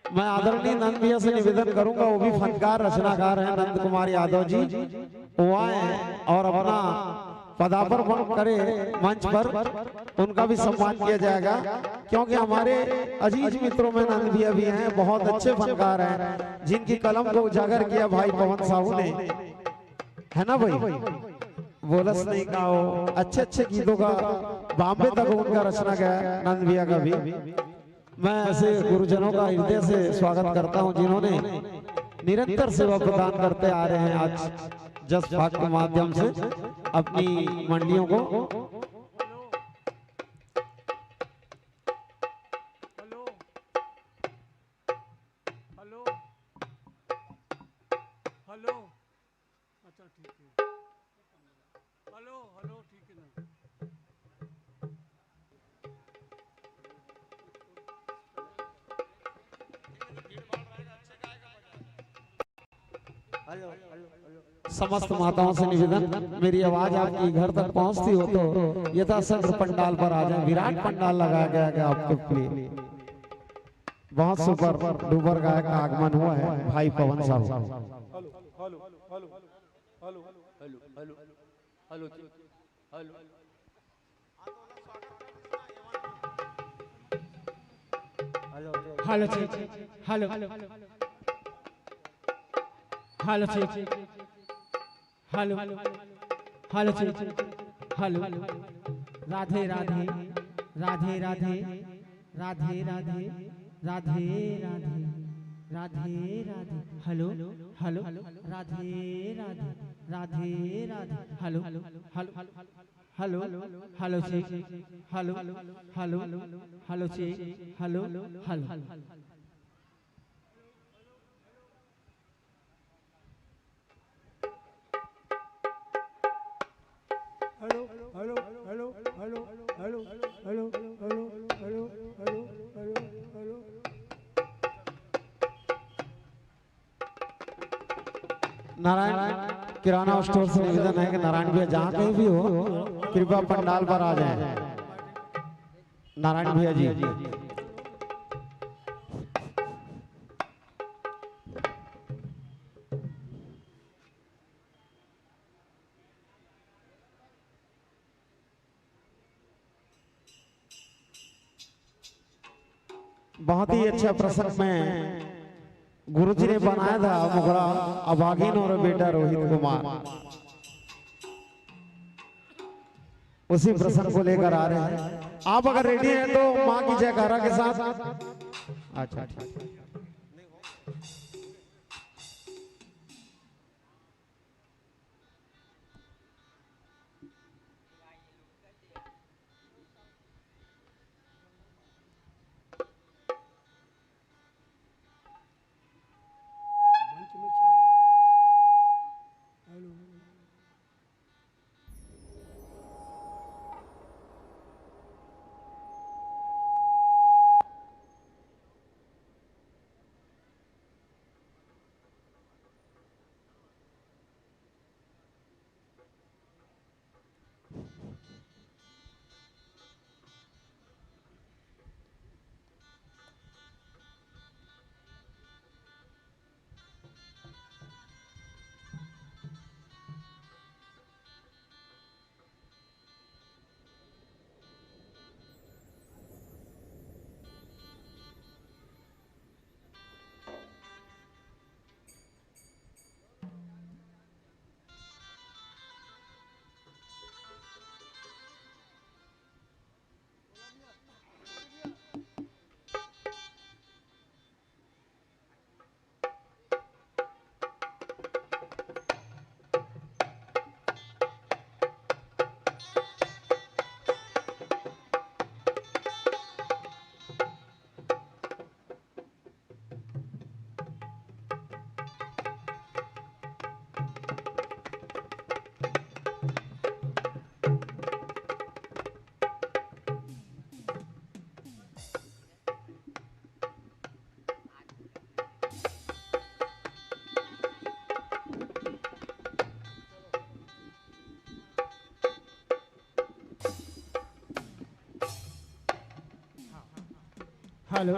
मैं आदरणीय नंद भैया से निवेदन करूंगा, वो भी फनकार रचनाकार हैं, नंद कुमार यादव जी, वो आए और अपना पदार्पण करे मंच पर, उनका भी सम्मान किया जाएगा। क्योंकि हमारे अजीज मित्रों में नंद भैया भी हैं, बहुत अच्छे फनकार हैं, जिनकी कलम को उजागर किया भाई पवन साहू ने, है ना भाई। बोलस नहीं का हो, अच्छे अच्छे गीतों का बॉम्बे तक उनका रचना गया, नंद भैया का भी। मैं ऐसे गुरुजनों का हृदय से स्वागत करता हूं, जिन्होंने निरंतर सेवा प्रदान करते आ रहे हैं आज जस भाग के माध्यम से अपनी मंडियों को। समस्त माताओं से निवेदन, मेरी आवाज आपकी घर तक पहुंचती हो तो यथाशीघ्र पंडाल पर आ जाए। विराट पंडाल लगाया गया है आपके लिए। बहुत सुपर डुबर गायक का आगमन हुआ है भाई Pawan Sahu. Hello hello hello hello hello hello Radhe Radhe Radhe Radhe Radhe Radhe Radhe Radhe Radhe Radhe hello hello Radhe Radhe Radhe Radhe hello hello hello hello से हेलो हेलो हेलो से hello hello hello hello hello hello hello hello hello hello hello hello Narayan kirana store से निवेदन है कि नारायण भैया जहाँ कहीं भी हो कृपया पंडाल पर आ जाएं। नारायण भैया जी बहुत ही अच्छा प्रसंग में गुरुजी ने बनाया था मुखड़ा अभागिन और बेटा रोहित कुमार, उसी प्रसंग को लेकर आ रहे हैं। आप अगर रेडी हैं तो मां की जयकारा के साथ। अच्छा हेलो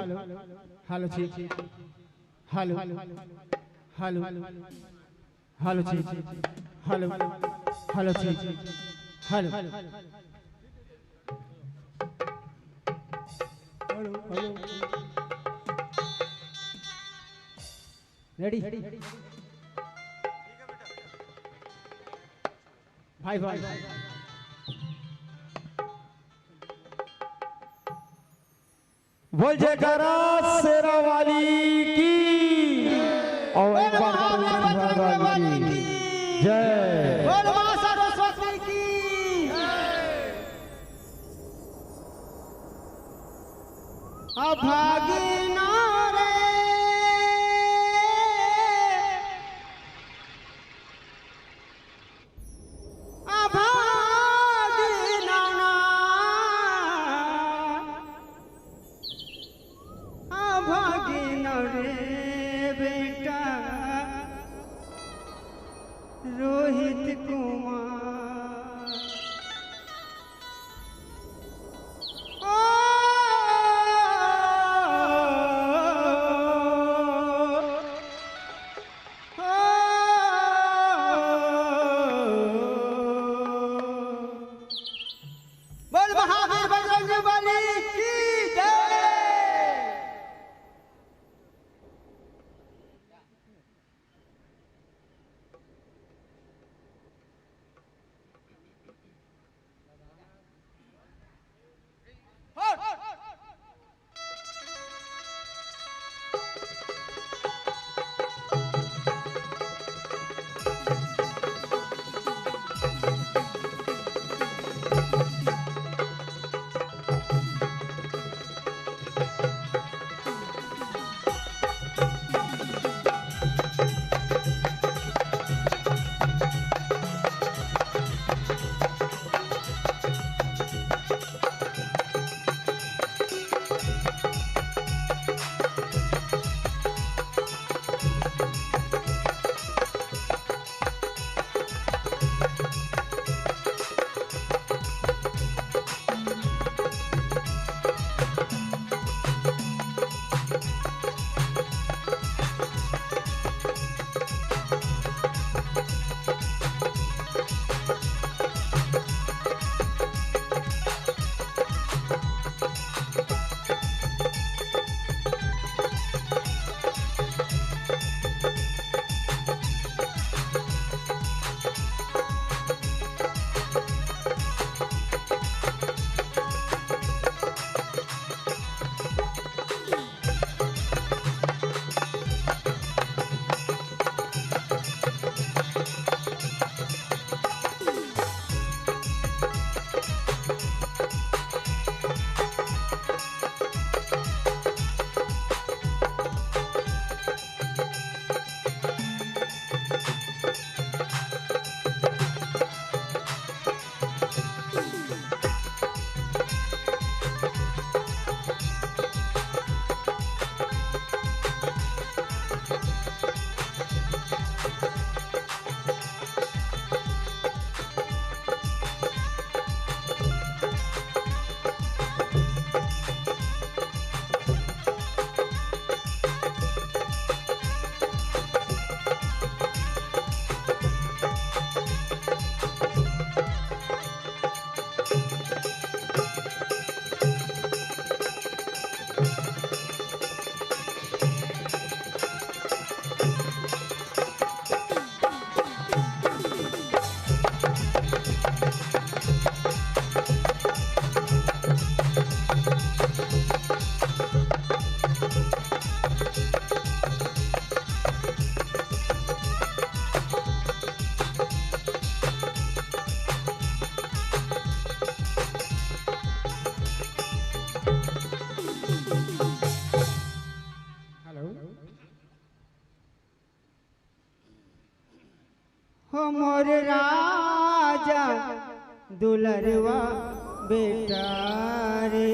हेलो जी हेलो हेलो हेलो जी हेलो हेलो जी हेलो हेलो रेडी भाई भाई बोल जयकारा शेरा वाली की और एक बार वाली की जय। बोल मां सरस्वती की अभागिना रे अभागिना अभागिना रे बेटा रोहित कुमार ओ दुलरवा बेटा रे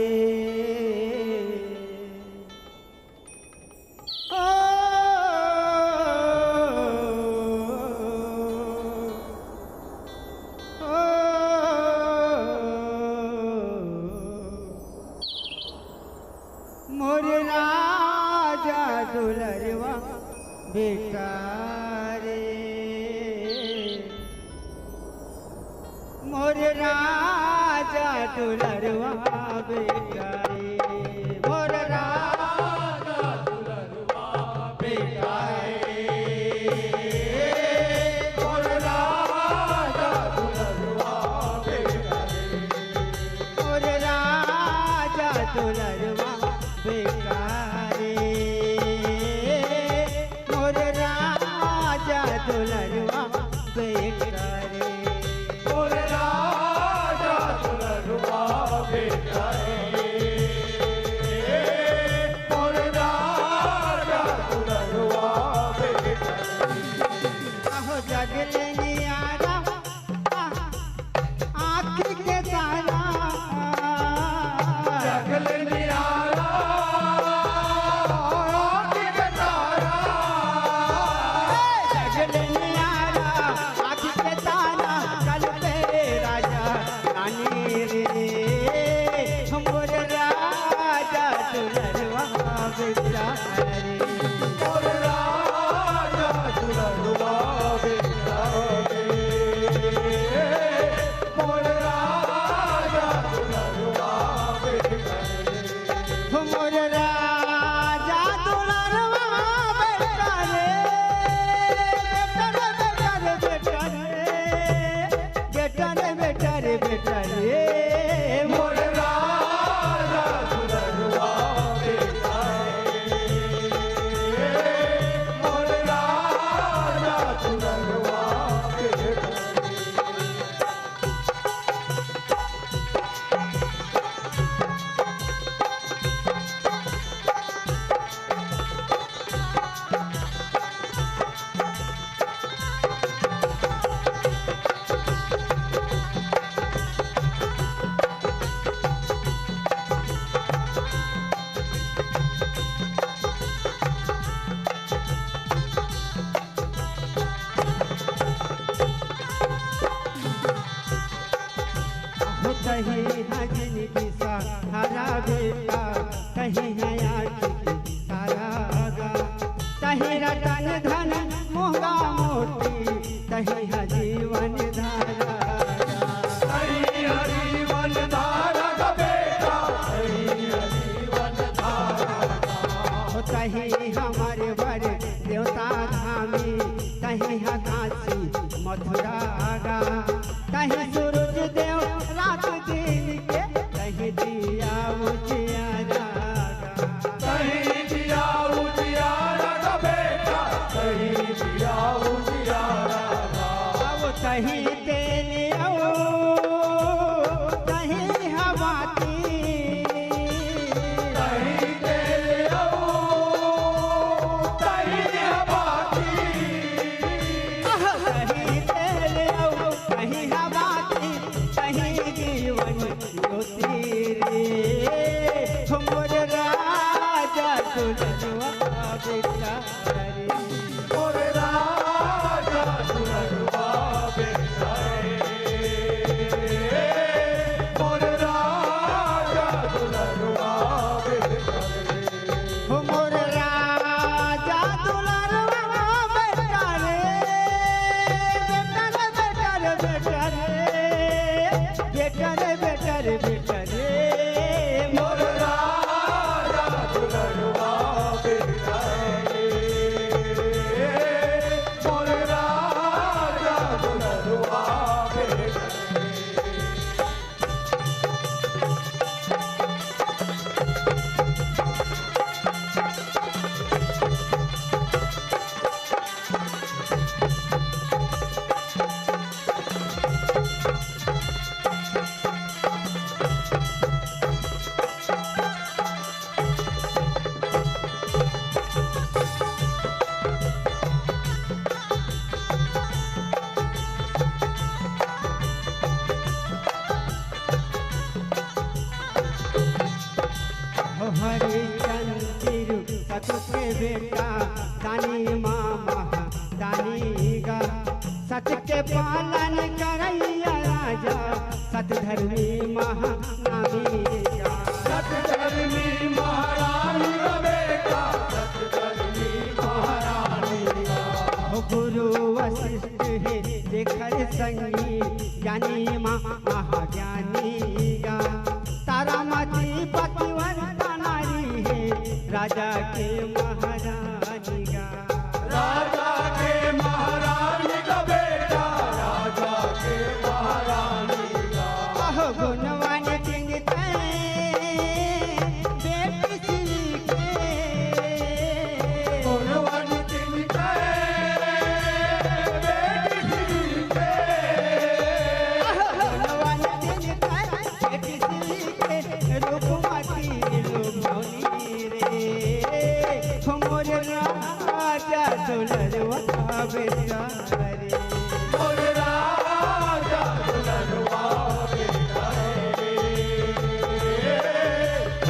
ओ मोर राजा दुलरवा बेटा रे मोर राजा दुलरवा बेटा रे मोर राजा दुलरवा बेटा रे मोर राजा दुलरवा बेटा रे मोर राजा दुलरवा बेटा रे मोर राजा दुलरवा बेटा रे मोर राजा दुलरवा बेटा रे मोर राजा दुलरवा बेटा आहो जगले नियारा आँख के तारा जगले नियारा आँख के तारा जगले नियारा आँख के तारा कल पे राजा रानी रे मोर राजा दुलरवा बेटा रे मोर राजा दुलरवा बेटा रे मोर राजा दुलरवा बेटा रे मोर राजा दुलरवा बेटा रे बेटा रे बेटा रे बेटा रे मोर राजा दुलरवा बेटा रे मोर राजा दुलरवा बेटा कहीं है जिंदगी सा हरा बेटा कहीं है आँख की तारा गा कहीं रतन धन मोहगा मोती कहीं है जीवन धारा कहीं है जीवन धारा का बेटा कहीं है जीवन धारा कहीं हमारे वर देवता धामी कहीं है काशी मथुरा गा कहीं सूरज देव रात दिन के कहीं दिया उजियारा कहीं दिया उजियारा का बेटा कहीं दिया उजियारा अब कहीं तेल कहीं हवा की कहीं तेल कहीं हवा की कहीं तेल कहीं हवा की कहीं जीवन हरिचंद्र सत के बेटा दानी मामा दानी गा सत के पालन करैया राजा सत धर्मी महानामी गा सतधर्मी महारानी का बेटा सतधर्मी महारानी का हो गुरु वशिष्ठ है जेकर संगी ज्ञानी महाज्ञानी गा तारामती पतिव्रता नारी है राजा के महारानी गा राजा के महारानी का बेटा राजा के महारानी का अहो गुणवान चिंतते बेटी श्री के गुणवान चिंतते बेटी श्री के गुणवान चिंतते बेटी श्री के रूपमती रूपौनी रे हो मोर राजा दुलरवा बेटा रे और राजा दुलरवा बेटा रे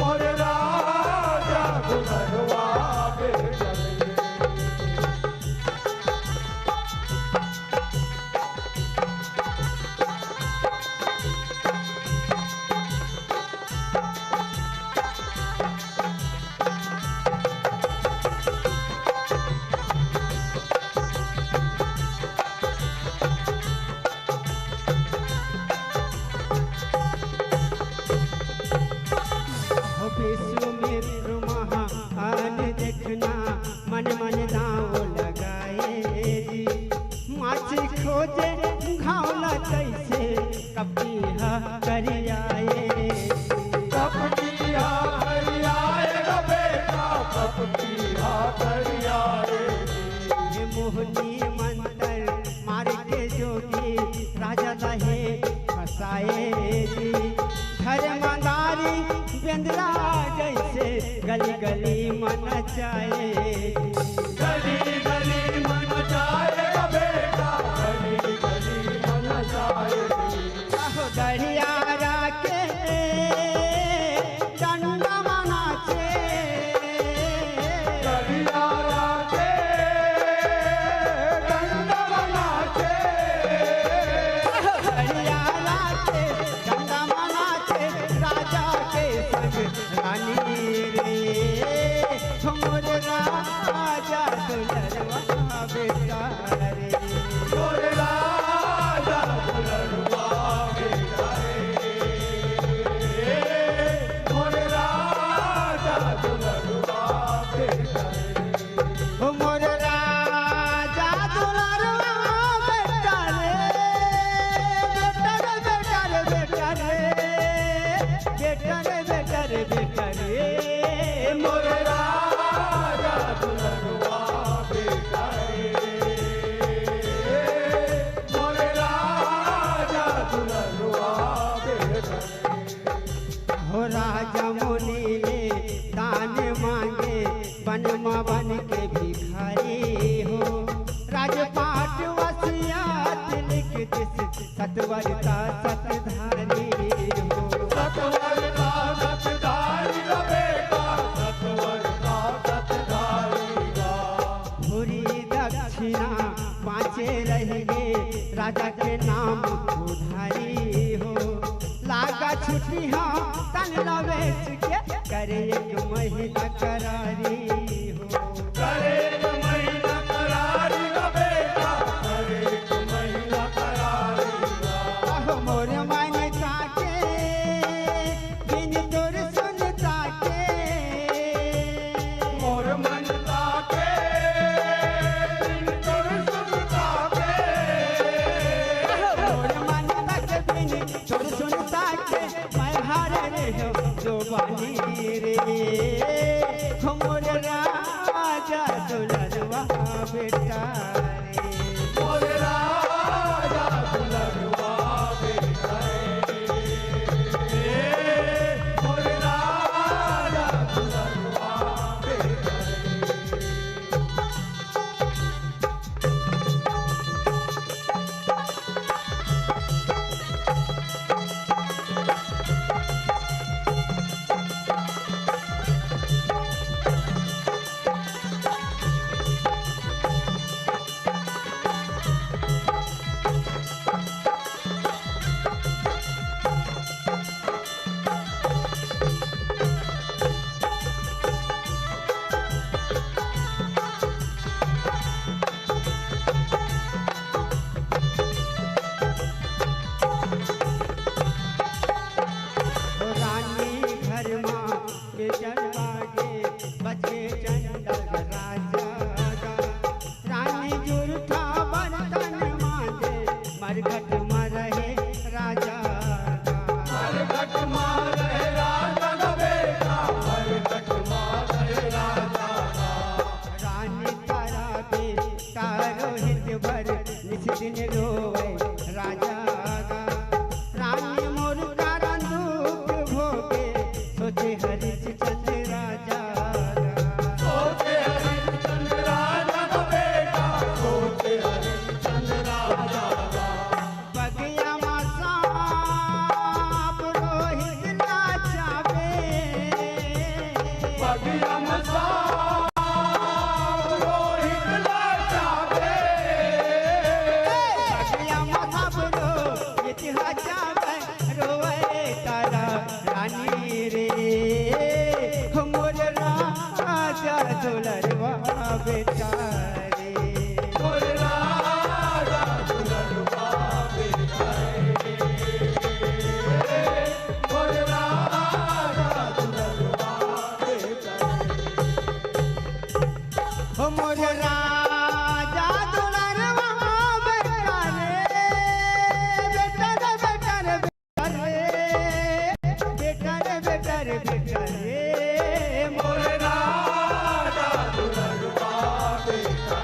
और राजा दुलरवा बेटा रे हो विश्वामित्र महान देखना मन मन दाव लगाए जी माछी खोजे घावला कैसे कपिहा करियाए कपटिया हरियाएगा बेटा कपटिया हरियाए ये मोहनी मंत्र मार के जोगी राजा लहे फसाए जी धर्मदारी बेंद्रा जैसे गली गली मन चाहे गली गली मन जाएगा बेटा गली गली मन जाएगी दरियारा के डंडा मनाचे दरियारा के डंडा बनाचे दरियारा के डंडा मनाचे राजा के संग रानी रे हमर राजा दुलरवा बेटा रे और राजा दुलरवा बेटा रे और राजा दुलरवा बेटा रे हो मोर राजा दुलरवा बेटा रे बेटा रे बेटा रे बेटा रे बेटा रे बेटा रे मोर राजा दुलरवा बेटा रे मोर राजा दुलरवा बेटा रे हो राजा मुनि ने दान मांगे बन बन के भिखारी हो राजपाट वसियात लिख दिस सतवरता सतधारी हो सतवरता सतधारी का बेटा सतवरता सतधारी का भूरी दक्षिणा पाँचे रहेंगे राजा के नाम उधारी हो लागा छुट्टी हाँ तन लवेच के करे एक महीना करारी हो करे एक महीना करारी का बेटा करे एक महीना करारी का अहो मोर मन ताके बिन तोर सुन ताके मोर मन ताके बिन तोर सुन ताके मोर मन ताके बिन तोर सुन ताके मैं हार रे हो जो बानी रे हो मोर राजा दुलरवा बेटा रे मोर राजा दुलरवा बेटा रे मोर राजा दुलरवा बेटा रे दिन रोवे राजा गा रानी मोर कारण दुख भोगे सोचे हरिश्चंद्र राजा सोचे हरिश्चंद्र राजा का बेटा सोचे हरिश्चंद्र राजा का बगिया मासा पुरोहित नाचावे बगिया मसा रोहित लाचावे बगिया मासा पुरोहित नाचावे रोवे तारा रानी रे मोर राजा दुलरवा बेटा रे मोर राजा दुलरुआ बेटा मोर राजा दुलरुआ बेटा हो मोर राजा दुलरवा बेटा रे बेटा रे बेटा रे बेटा रे बेटा रे बेटा रे मोर राजा दुलरुआ बेटा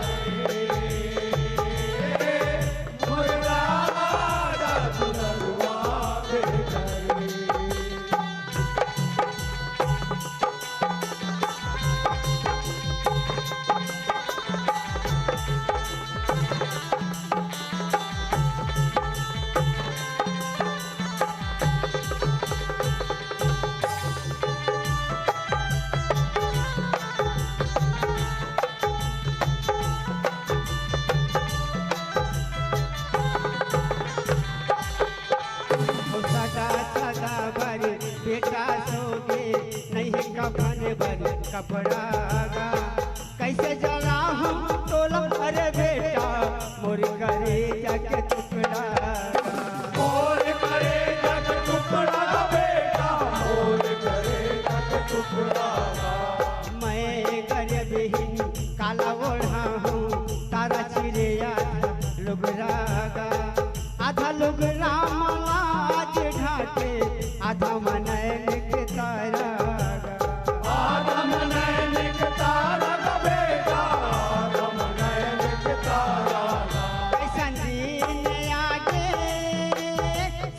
मोर राजा दुलरुआ बेटा सदा सदा भर बेटा सोगे नहीं कफन भर कपड़ा गा कैसे जला हम तोला अरे बेटा मोर करे जग टुकड़ा मोर करे जग टुकड़ा बेटा मोर करे जग टुकड़ा मैं गरीब ही काला ओढ़ा हूँ तारा चिरे लुगरा गा आधा लुगरा मलाज ढाके आधा मनैन के तारा गा आदम नैनिक तारा का बेटा आदम नैनिक तारा कैसन दिन आगे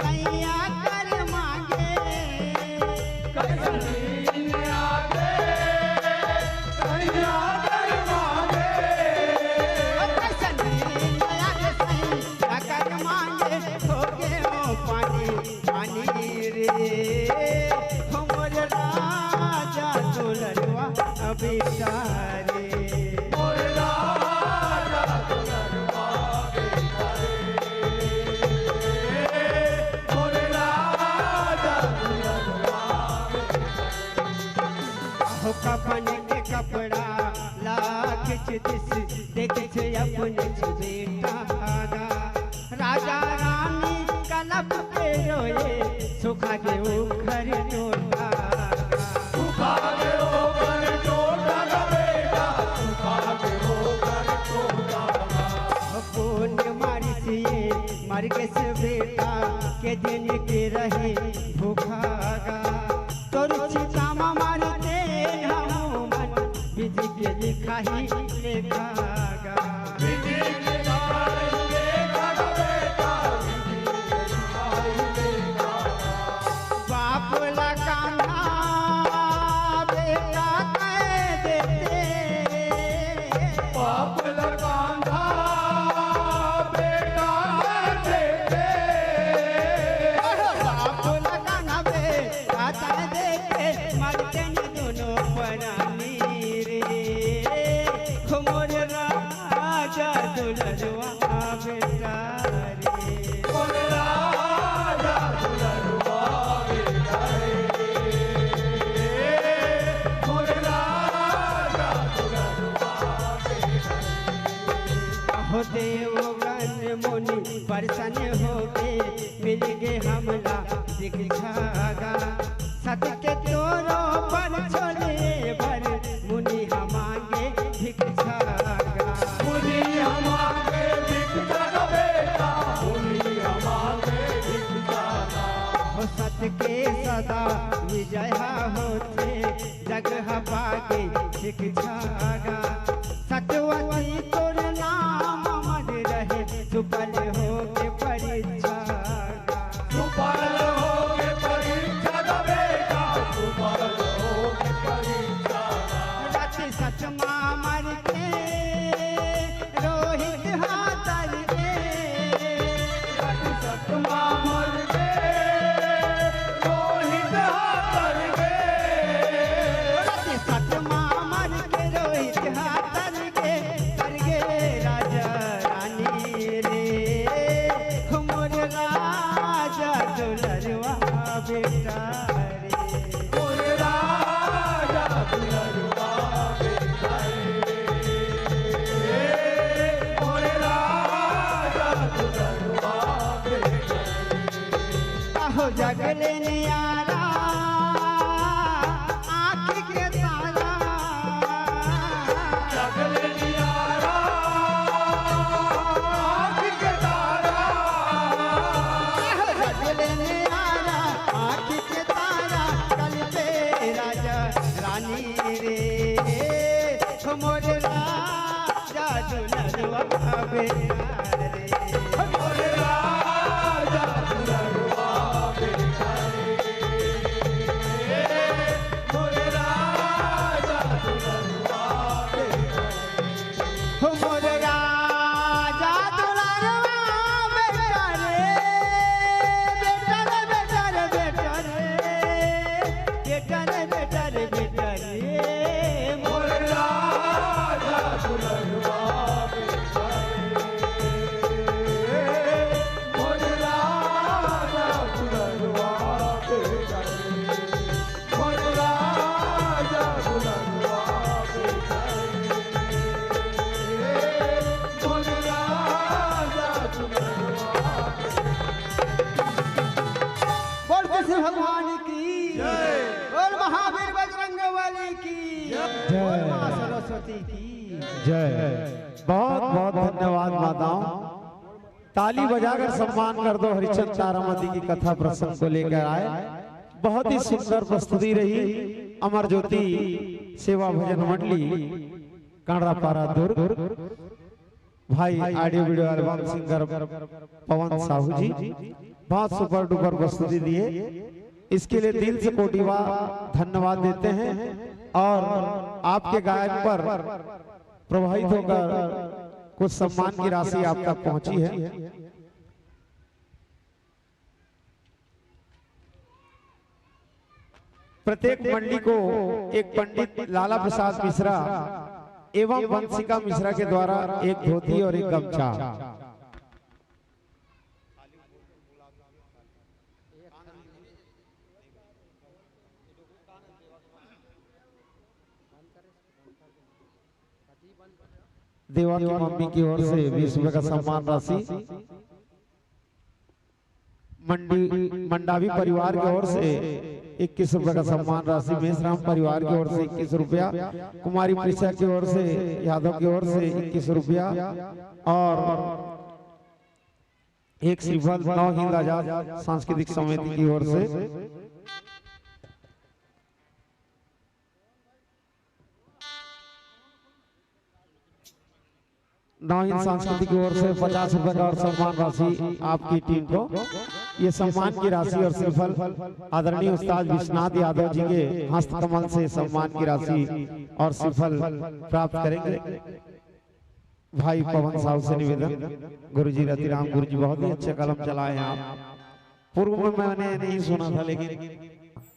सैया कर मांगे कैसन दिन आगे सैया कर मांगे कैसन दिन आगे सैया कर मांगे हो गए हो पानी पानी रे हमर राजा दुलरवा बेटा रे मोर राजा दुलरुआ बेटा मोर राजा दुलरुआ हो कफन के कपड़ा लाख चितिस देखे छे अपने बेटा गा राजा रानी कलप पे रोए सुखा के उखर टोटा सुखा के ओकर टोटा का बेटा सुखा के ओकर टोटा पुण्य मारी सिए मर के से बेटा के दिन के रहे भूखा गा तोर चितामा मारते हम मन विधि के लिखा ही लेखा गा विधि के लिखाई का बेटा विधि के लिखाई का बाप लगाना बेटा कह देते पाप लगांधा बेटा देते बाप लगाना बेटा कह देते मरते न दोनों परानी रे मोर राजा दुलरवा बेटा रे मोर राजा दुलरुआ बेटा मोर राजा दुलरुआ हो देवगन मुनि परसन हो के मिल गे हमला दिखा सत्य के तोरो पर छोड़े भर मुनि हमांगे भिक्षा मुनि हमारे भिक्षा का बेटा मुनि हमारे भिक्षा का हो सत्य के सदा विजय होते जगह पाके भिक्षा सत्यवती तोर नाम मर रहे सुपल बेटा रे मोरे राजा दुलरुआ बेटा रे मोरे राजा दुलरुआ बेटा आहो जगले नियारा आँख के तारा जगले नियारा आँख के तारा जगले नियारा आँख के तारा कल पे राजा रानी रे मोर राजा दुलरुआ बेटा रे मोरे राजा दुलरुआ बेटा रे मोरे राजा दुलरुआ बेटा मोर राजा दुलारवा बेटा रे बेटा रे बेटा रे बेटा रे बेटा रे बेटा रे बेटा रे मोरे राजा दुलरुआ बेटा रे मोरे राजा दुलरुआ बेटा रे मोरे राजा दुलरुआ बेटा रे मोरे राजा दुलरुआ बोल कृष्ण भगवान की जय। बोल महावीर बजरंग वाली की बोल मां सरस्वती की जय। बहुत बहुत धन्यवाद माताओं। ताली बजाकर सम्मान कर दो हरिचंद तारामती की कथा प्रसंग को लेकर आए। बहुत ही सुंदर प्रस्तुति रही। अमर ज्योति सेवा भजन मंडली कांडरापारा दुर्ग, भाई ऑडियो वीडियो एल्बम सिंगर पवन साहू जी बहुत सुपर डुपर प्रस्तुति दिए। इसके लिए दिल से कोटिवा धन्यवाद देते हैं और आपके गायन पर प्रभावित होकर कुछ सम्मान की राशि आप तक पहुंची है। प्रत्येक मंडली को एक पंडित लाला प्रसाद मिश्रा एवं वंशिका मिश्रा के द्वारा एक धोती और एक गमछा देवा की मम्मी की ओर से 20 रुपए का सम्मान राशि, मंडावी परिवार की ओर से 21 रुपए का सम्मान राशि, मेषराम परिवार की ओर से 21 रुपया, कुमारी प्रिया की ओर से, यादव की ओर से 21 रुपया और एक श्रीफल नौ हिंद आजाद सांस्कृतिक समिति की ओर से नौहिंद सांस्कृतिक की ओर से 50 रुपए का और सम्मान राशि आपकी टीम को। ये सम्मान की राशि और श्रीफल आदरणीय उस्ताद विश्वनाथ यादव जी के हस्तकमल से सम्मान की राशि और श्रीफल प्राप्त करेंगे। भाई पवन साहू से निवेदन, गुरुजी रतिराम गुरुजी बहुत ही अच्छे कलम चलाए हैं आप। पूर्व में मैंने नहीं सुना था लेकिन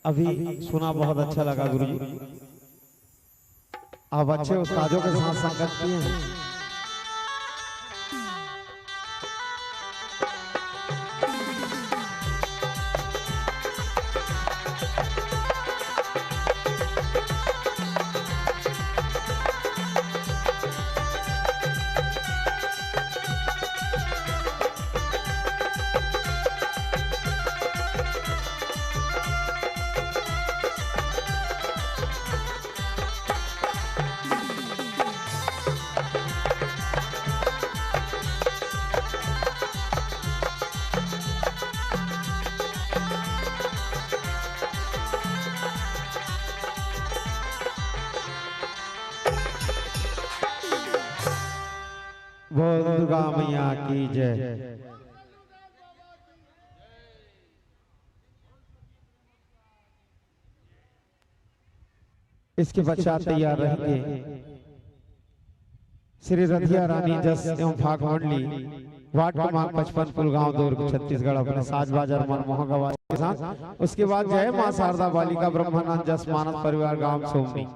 अभी सुना, बहुत अच्छा लगा गुरुजी। आप अच्छे उस्तादों के साथ संगत किए हैं। बोल दुर्गा मैया की जय। इसके पश्चात तैयार रहेंगे श्री रधिया रानी जस एवं फाग मंडली वार्ड क्रमांक 55 पुलगांव दुर्ग छत्तीसगढ़ अपने साज बाजार मनमोहक आवाज के साथ। उसके बाद जय मां शारदा बालिका ब्रह्मानंद जस मानस परिवार गांव सोमनी।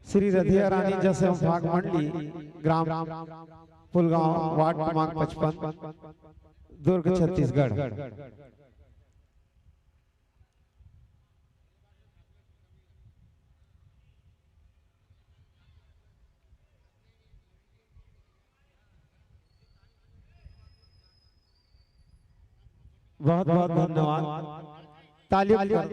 श्री रधिया रानी जैसे भाग मंडली ग्राम पुलगांव वार्ड क्रमांक 55 दुर्ग छत्तीसगढ़। बहुत बहुत धन्यवाद। तालियों पर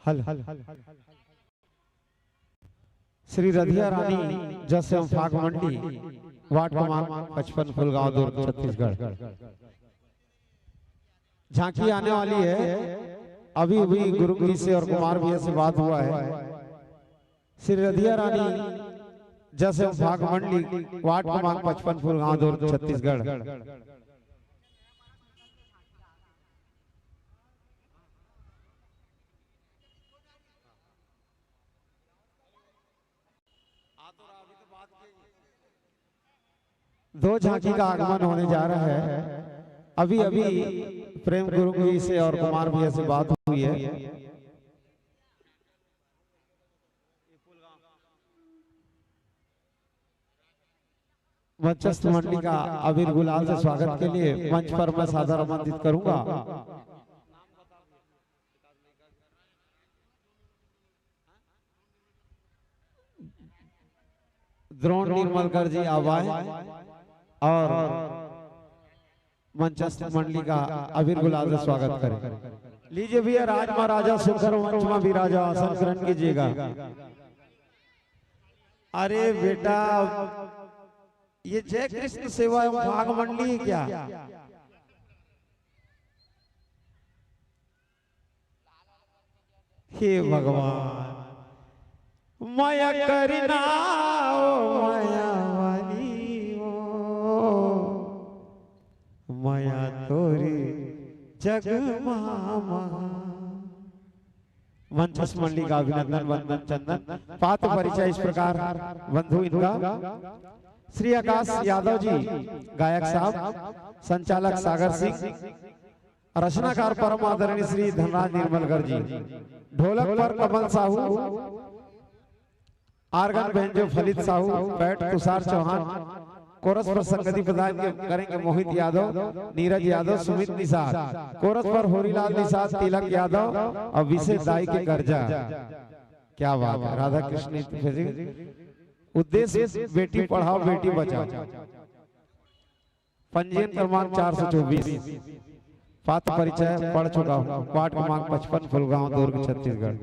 हल श्री रधिया रानी जैसे फाग मंडी वार्ड क्रमांक 55 फुलगांव दुर्ग छत्तीसगढ़। झांकी आने वाली है। अभी अभी गुरु जी से और कुमार भैया से बात हुआ है। श्री रधिया रानी जैसे फाग मंडी वार्ड क्रमांक 55 फुलगांव दुर्ग छत्तीसगढ़। दो झांकी का आगमन होने जा रहा है। अभी अभी प्रेम गुरु जी से और कुमार भैया से बात हुई है। मंचस्थ मंडली का अबीर गुलाल से स्वागत के लिए मंच पर मैं सादर आमंत्रित करूंगा। द्रोण निर्मलकर जी आवाए और मंचस्थ मंडली का अबीर गुलाल से स्वागत करें। लीजिए भैया राज महाराजा सुखर मंच में विराजा आसन ग्रहण कीजिएगा। अरे बेटा ये जय कृष्ण सेवा भाग मंडली क्या? हे भगवान माया करना ओ माया वाली ओ माया तोरी जग मामा। मंचस्थ मंडली का अभिनंदन वंदन चंदन पात्र परिचय इस प्रकार बंधु इनका श्री आकाश यादव जी गायक साहब, संचालक सागर सिंह, रचनाकार परम आदरणीय श्री धनराज निर्मलकर जी, ढोलक पर कमल साहू, आर्गन बेंजो फलित साहू, बैठ तुषार चौहान, कोरस पर संगति प्रदान करेंगे मोहित यादव, नीरज यादव, सुमित निषाद, कोरस पर होरीलाल निषाद, तिलक यादव और विशेष दाई के गर्जा। क्या बात है। राधा कृष्ण उद्देश्य बेटी पढ़ाओ बेटी बचाओ। पंजीयन क्रमांक 424। पात्र परिचय पढ़ चुका हूँ। वार्ड क्रमांक 55 फुलगांव दुर्ग छत्तीसगढ़।